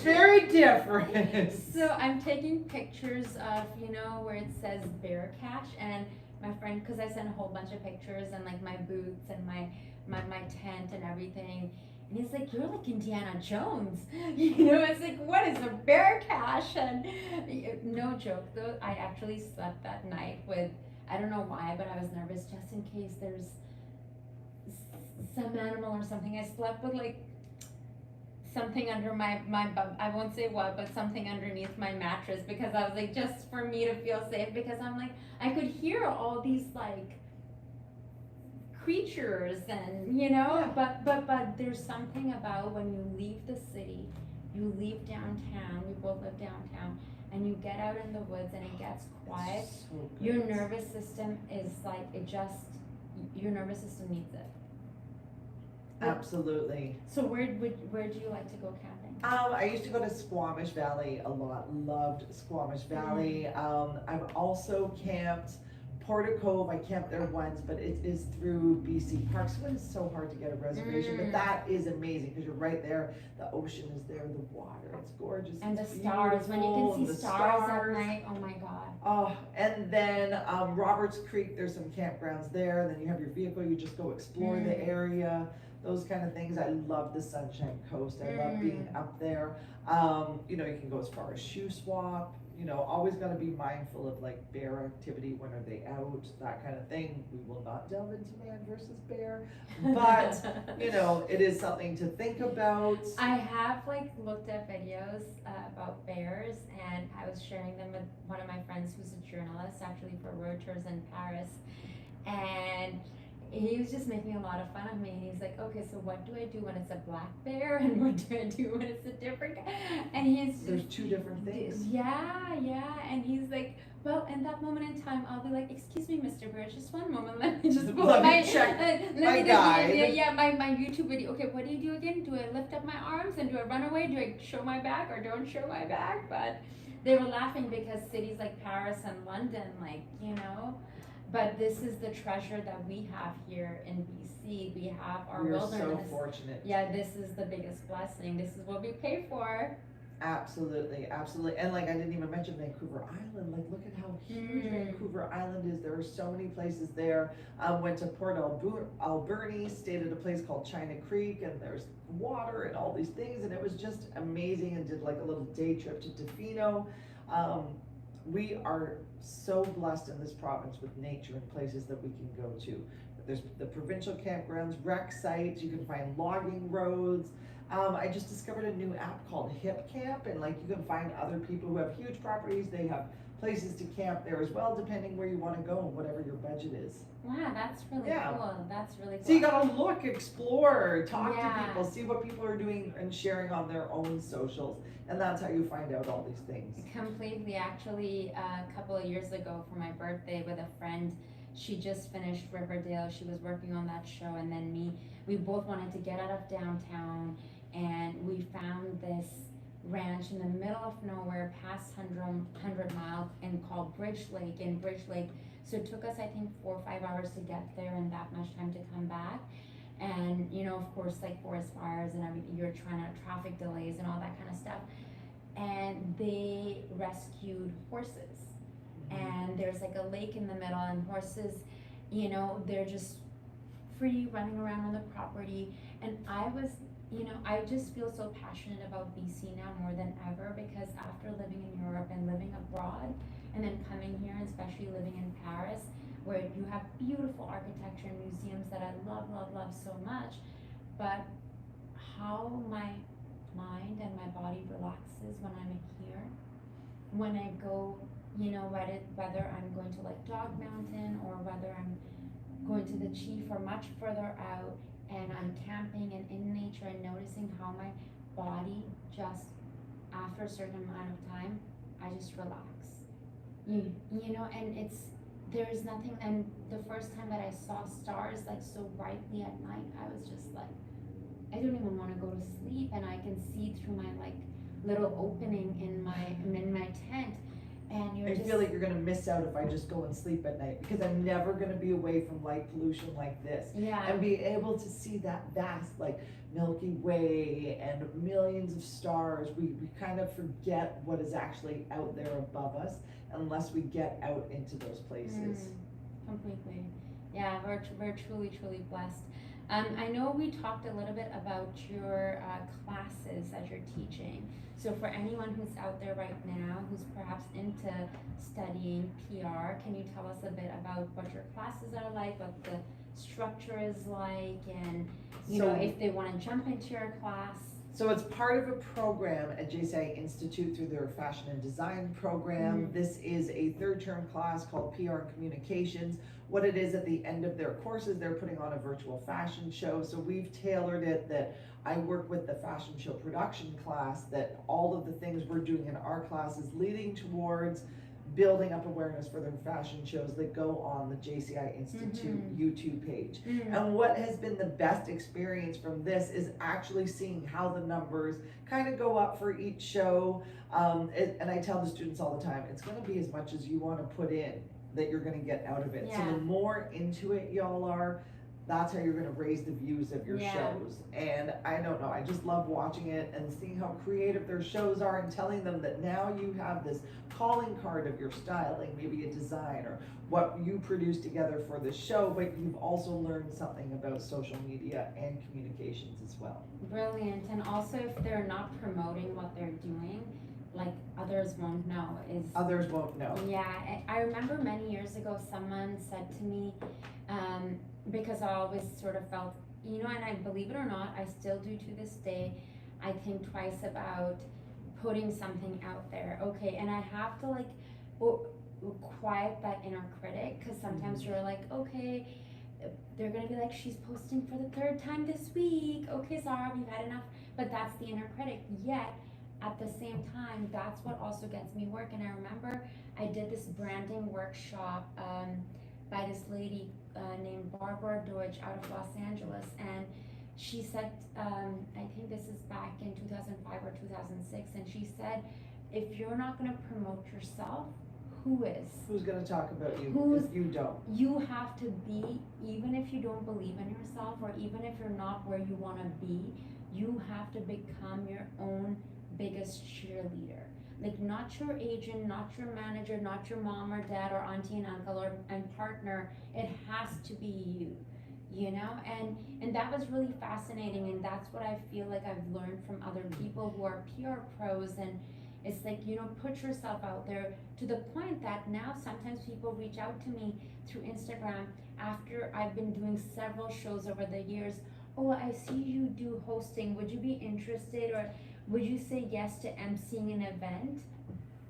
Very different. So I'm taking pictures of, you know, where it says bear cache, and my friend, because I sent a whole bunch of pictures and like my boots and my tent and everything. And he's like, you're like Indiana Jones. You know, it's like, what is a bear cache? And no joke though, I actually slept that night with, I don't know why, but I was nervous just in case there's some animal or something. I slept with like something under my I won't say what, but something underneath my mattress, because I was like, just for me to feel safe, because I'm like, I could hear all these like creatures and you know, but there's something about when you leave the city, you leave downtown, we both live downtown, and you get out in the woods and it gets quiet, So your nervous system is like, your nervous system needs it. Absolutely. So where do you like to go camping? I used to go to Squamish Valley a lot. Loved Squamish Valley. I've also camped Porter Cove. I camped there once, but it is through BC Parks. So it's so hard to get a reservation, but that is amazing because you're right there. The ocean is there, the water, it's gorgeous. And it's the stars, when you beautiful, can see the stars at night, oh my god. Oh, and then Roberts Creek, there's some campgrounds there. And then you have your vehicle, you just go explore the area, those kind of things. I love the Sunshine Coast. I love being up there. You know, you can go as far as Shoe Swap. You know, always got to be mindful of like bear activity. When are they out? That kind of thing. We will not delve into man versus bear, but you know, it is something to think about. I have like looked at videos about bears, and I was sharing them with one of my friends who's a journalist actually for Reuters in Paris, and he was just making a lot of fun of me, and he's like, okay, so what do I do when it's a black bear and what do I do when it's a different guy? And There's two different things. Yeah, and he's like, well, in that moment in time, I'll be like, excuse me, Mr. Bear, just one moment, let me just pull Let me my check let my me guide. my YouTube video. Okay, what do you do again? Do I lift up my arms and do I run away? Do I show my back or don't show my back? But they were laughing because cities like Paris and London, like, you know, but this is the treasure that we have here in BC. We have our wilderness. We're so fortunate. Yeah, this is the biggest blessing. This is what we pay for. Absolutely, absolutely. And like I didn't even mention Vancouver Island. Like look at how huge Vancouver Island is. There are so many places there. Went to Port Alberni, stayed at a place called China Creek, and there's water and all these things, and it was just amazing. And did like a little day trip to Tofino. We are so blessed in this province with nature and places that we can go to. There's the provincial campgrounds, rec sites, you can find logging roads. I just discovered a new app called Hip Camp, and like you can find other people who have huge properties. They have places to camp there as well, depending where you want to go and whatever your budget is. Wow, that's really cool. That's really cool. So you gotta look, explore, talk to Yeah. people, see what people are doing and sharing on their own socials, and that's how you find out all these things. Completely. Actually, a couple of years ago for my birthday with a friend, she just finished Riverdale. She was working on that show, and then we both wanted to get out of downtown, and we found this ranch in the middle of nowhere past 100 Mile and called Bridge Lake. So it took us, I think, 4 or 5 hours to get there and that much time to come back. And, you know, of course, like forest fires and everything, you're trying to traffic delays and all that kind of stuff. and they rescued horses. And there's like a lake in the middle, and horses, you know, they're just free running around on the property. And I just feel so passionate about BC now more than ever, because after living in Europe and living abroad and then coming here, and especially living in Paris, where you have beautiful architecture and museums that I love so much, but how my mind and my body relaxes when I'm here, when I go, you know, whether I'm going to like Dog Mountain or whether I'm going to the Chief or much further out, and I'm camping and in nature and noticing how my body just, after a certain amount of time, I just relax. You know, and there's nothing, and the first time that I saw stars like so brightly at night, I was just like, I don't even want to go to sleep, and I can see through my like little opening in my tent. And I feel like you're gonna miss out if I just go and sleep at night, because I'm never gonna be away from light pollution like this. Yeah. And be able to see that vast, like, Milky Way and millions of stars. We kind of forget what is actually out there above us unless we get out into those places. Completely. Yeah, we're truly blessed. I know we talked a little bit about your classes that you're teaching. So for anyone who's out there right now who's perhaps into studying PR, can you tell us a bit about what your classes are like, what the structure is like, and you know, if they want to jump into your class? So it's part of a program at JCI Institute through their fashion and design program. This is a third term class called PR and Communications. What it is, at the end of their courses, they're putting on a virtual fashion show. So we've tailored it that I work with the fashion show production class, that all of the things we're doing in our class is leading towards building up awareness for their fashion shows that go on the JCI Institute YouTube page. And what has been the best experience from this is actually seeing how the numbers kind of go up for each show. And I tell the students all the time, it's going to be as much as you want to put in that you're going to get out of it. So the more into it y'all are, that's how you're going to raise the views of your shows. And I don't know, I just love watching it and seeing how creative their shows are, and telling them that now you have this calling card of your styling, maybe a design or what you produce together for the show, but you've also learned something about social media and communications as well. Brilliant. And also, if they're not promoting what they're doing, like, others won't know. Others won't know. Yeah, I remember many years ago someone said to me, because I always sort of felt, you know, and I believe it or not, I still do to this day, I think twice about putting something out there. Okay, and I have to like quiet that inner critic, because sometimes you're like, okay, they're gonna be like, she's posting for the third time this week. Okay, Zara, we've had enough. But that's the inner critic. Yet, at the same time, that's what also gets me work. And I remember I did this branding workshop by this lady named Barbara Deutsch out of Los Angeles, and she said, I think this is back in 2005 or 2006, and she said, if you're not going to promote yourself, who is? Who's going to talk about you if you don't? You have to be, even if you don't believe in yourself, or even if you're not where you want to be, you have to become your own biggest cheerleader. Like, not your agent, not your manager, not your mom or dad or auntie and uncle and partner. It has to be you, you know? And that was really fascinating, and that's what I feel like I've learned from other people who are PR pros. And it's like, you know, put yourself out there, to the point that now sometimes people reach out to me through Instagram after I've been doing several shows over the years. Oh, I see you do hosting. Would you be interested, or would you say yes to emceeing an event?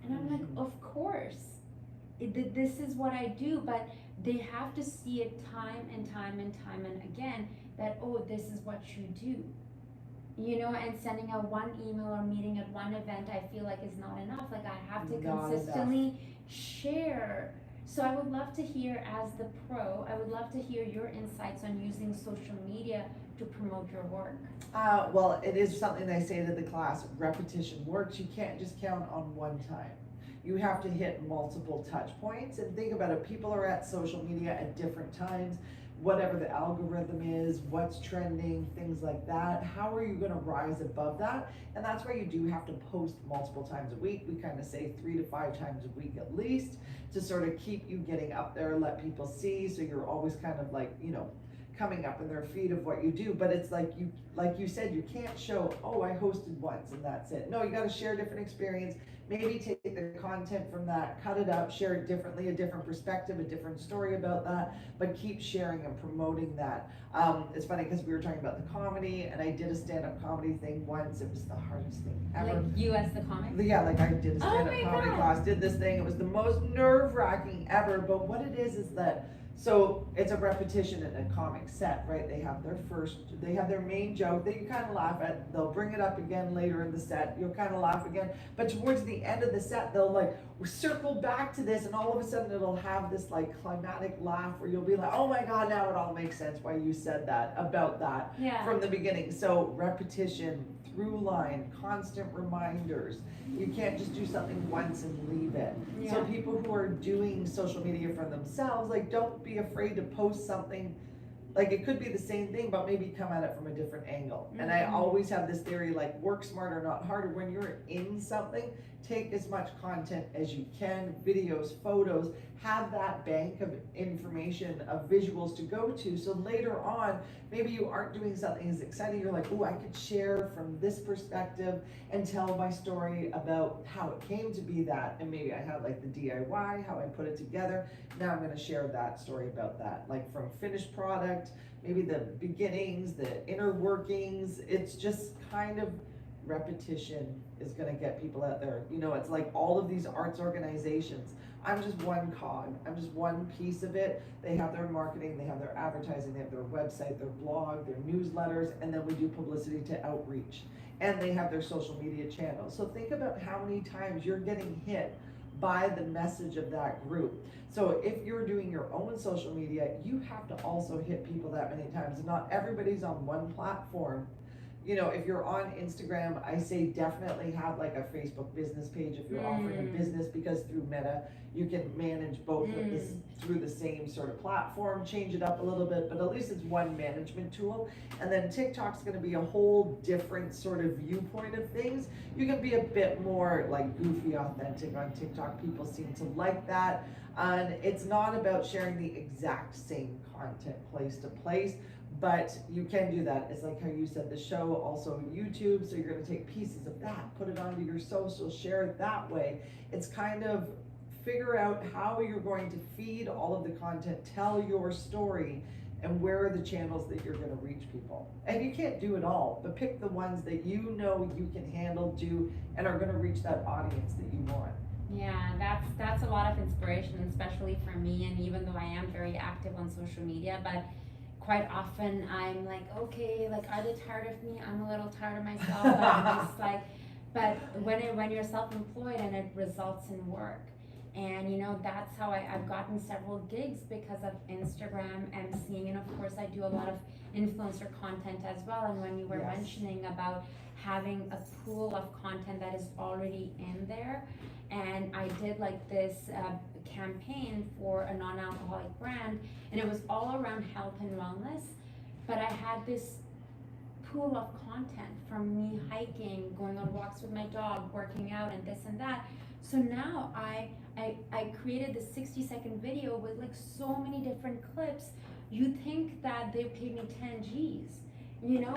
And I'm like, of course. This is what I do, but they have to see it time and time and again that, oh, this is what you do. You know, and sending out one email or meeting at one event, I feel like is not enough. Like, I have to consistently share. So I would love to hear, as the pro, I would love to hear your insights on using social media to promote your work. Well, it is something I say to the class, repetition works. You can't just count on one time. You have to hit multiple touch points, and think about it. People are at social media at different times. whatever the algorithm is, what's trending, things like that. How are you gonna rise above that? And that's why you do have to post multiple times a week. We kind of say 3 to 5 times a week at least, to sort of keep you getting up there, let people see, so you're always kind of like, coming up in their feed of what you do. But it's like you said, you can't show, oh, I hosted once and that's it. No, you got to share a different experience. Maybe take the content from that, cut it up, share it differently, a different perspective, a different story about that, but keep sharing and promoting that. It's funny because we were talking about the comedy, and I did a stand-up comedy thing once. It was the hardest thing ever. Like you as the comic? Yeah, like I did a stand-up comedy God. class, did this thing. It was the most nerve-wracking ever. But what it is that, so it's a repetition in a comic set, right? They have their main joke that you kind of laugh at. They'll bring it up again later in the set. You'll kind of laugh again. But towards the end of the set, they'll like circle back to this, and all of a sudden it'll have this like climatic laugh where you'll be like, oh my God, now it all makes sense why you said that about that from the beginning. So repetition, through line, constant reminders. You can't just do something once and leave it. Yeah. So people who are doing social media for themselves, like, don't be afraid to post something. Like, it could be the same thing, but maybe come at it from a different angle. And I always have this theory, like, work smarter, not harder. When you're in something, take as much content as you can, videos, photos, have that bank of information, of visuals to go to. So later on, maybe you aren't doing something as exciting. You're like, oh, I could share from this perspective and tell my story about how it came to be that. And maybe I have like the DIY, how I put it together. Now I'm gonna share that story about that. Like from finished product, maybe the beginnings, the inner workings. It's just kind of repetition is gonna get people out there. It's like all of these arts organizations. I'm just one cog. I'm just one piece of it. They have their marketing, they have their advertising, they have their website, their blog, their newsletters, and then we do publicity to outreach. And they have their social media channels. So think about how many times you're getting hit by the message of that group. So if you're doing your own social media, you have to also hit people that many times. Not everybody's on one platform. If you're on Instagram, I say definitely have like a Facebook business page if you're offering a business, because through Meta, you can manage both of this through the same sort of platform, change it up a little bit, but at least it's one management tool. And then TikTok's gonna be a whole different sort of viewpoint of things. You can be a bit more like goofy, authentic on TikTok. People seem to like that. And it's not about sharing the exact same content place to place, but you can do that. It's like how you said the show, also YouTube, so you're gonna take pieces of that, put it onto your social, share it that way. It's kind of figure out how you're going to feed all of the content, tell your story, and where are the channels that you're gonna reach people. And you can't do it all, but pick the ones that you know you can handle, do, and are gonna reach that audience that you want. Yeah, that's a lot of inspiration, especially for me. And even though I am very active on social media, but quite often I'm like, okay, like, are they tired of me? I'm a little tired of myself. I'm just like, but when you're self-employed and it results in work, and that's how I've gotten several gigs because of Instagram, emceeing, and of course I do a lot of influencer content as well. And when you were mentioning about having a pool of content that is already in there, and I did like this campaign for a non-alcoholic brand, and it was all around health and wellness, but I had this pool of content from me hiking, going on walks with my dog, working out, and this and that. So now I created this 60-second video with like so many different clips. You'd think that they paid me 10 G's,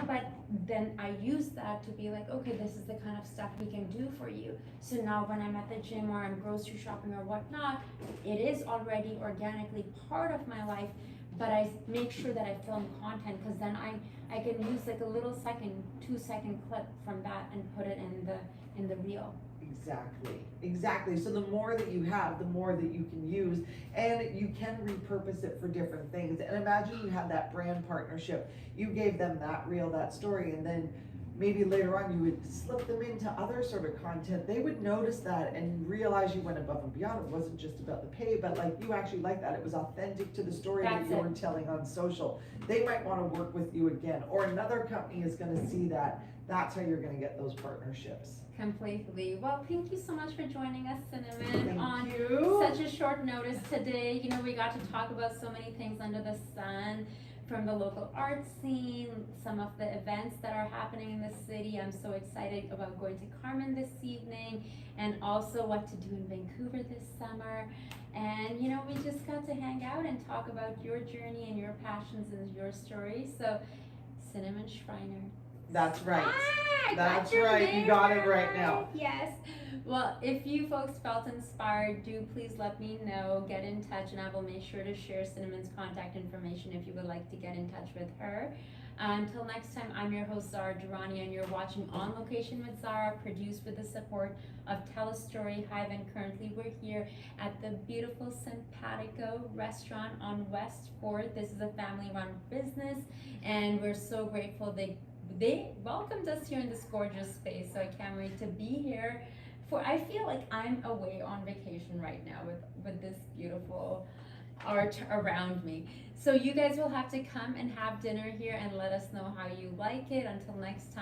but then I use that to be like, okay, this is the kind of stuff we can do for you. So now when I'm at the gym or I'm grocery shopping or whatnot, it is already organically part of my life, but I make sure that I film content, because then I can use like a little 2-second clip from that and put it in the reel. Exactly. So the more that you have, the more that you can use, and you can repurpose it for different things. And imagine you had that brand partnership. You gave them that reel, that story, and then maybe later on you would slip them into other sort of content. They would notice that and realize you went above and beyond. It wasn't just about the pay, but like you actually liked that. It was authentic to the story that you were telling on social. They might want to work with you again, or another company is going to see that. That's how you're going to get those partnerships. Completely. Well, thank you so much for joining us, Cinnamon, Thank on you. such a short notice today. You know, we got to talk about so many things under the sun, from the local art scene, some of the events that are happening in the city. I'm so excited about going to Carmen this evening, and also what to do in Vancouver this summer. And you know, we just got to hang out and talk about your journey and your passions and your stories. So, Cynnamon Schreinert. That's right. Ah, I That's got your right. name You got it right now. Yes. Well, if you folks felt inspired, do please let me know. Get in touch, and I will make sure to share Cinnamon's contact information if you would like to get in touch with her. Until next time, I'm your host, Zara Durrani, and you're watching On Location with Zara, produced with the support of Tell a Story Hive. And currently, we're here at the beautiful Simpatico restaurant on West 4th. This is a family-run business, and we're so grateful they welcomed us here in this gorgeous space. So I can't wait to be here. I feel like I'm away on vacation right now with this beautiful art around me. So you guys will have to come and have dinner here and let us know how you like it. Until next time.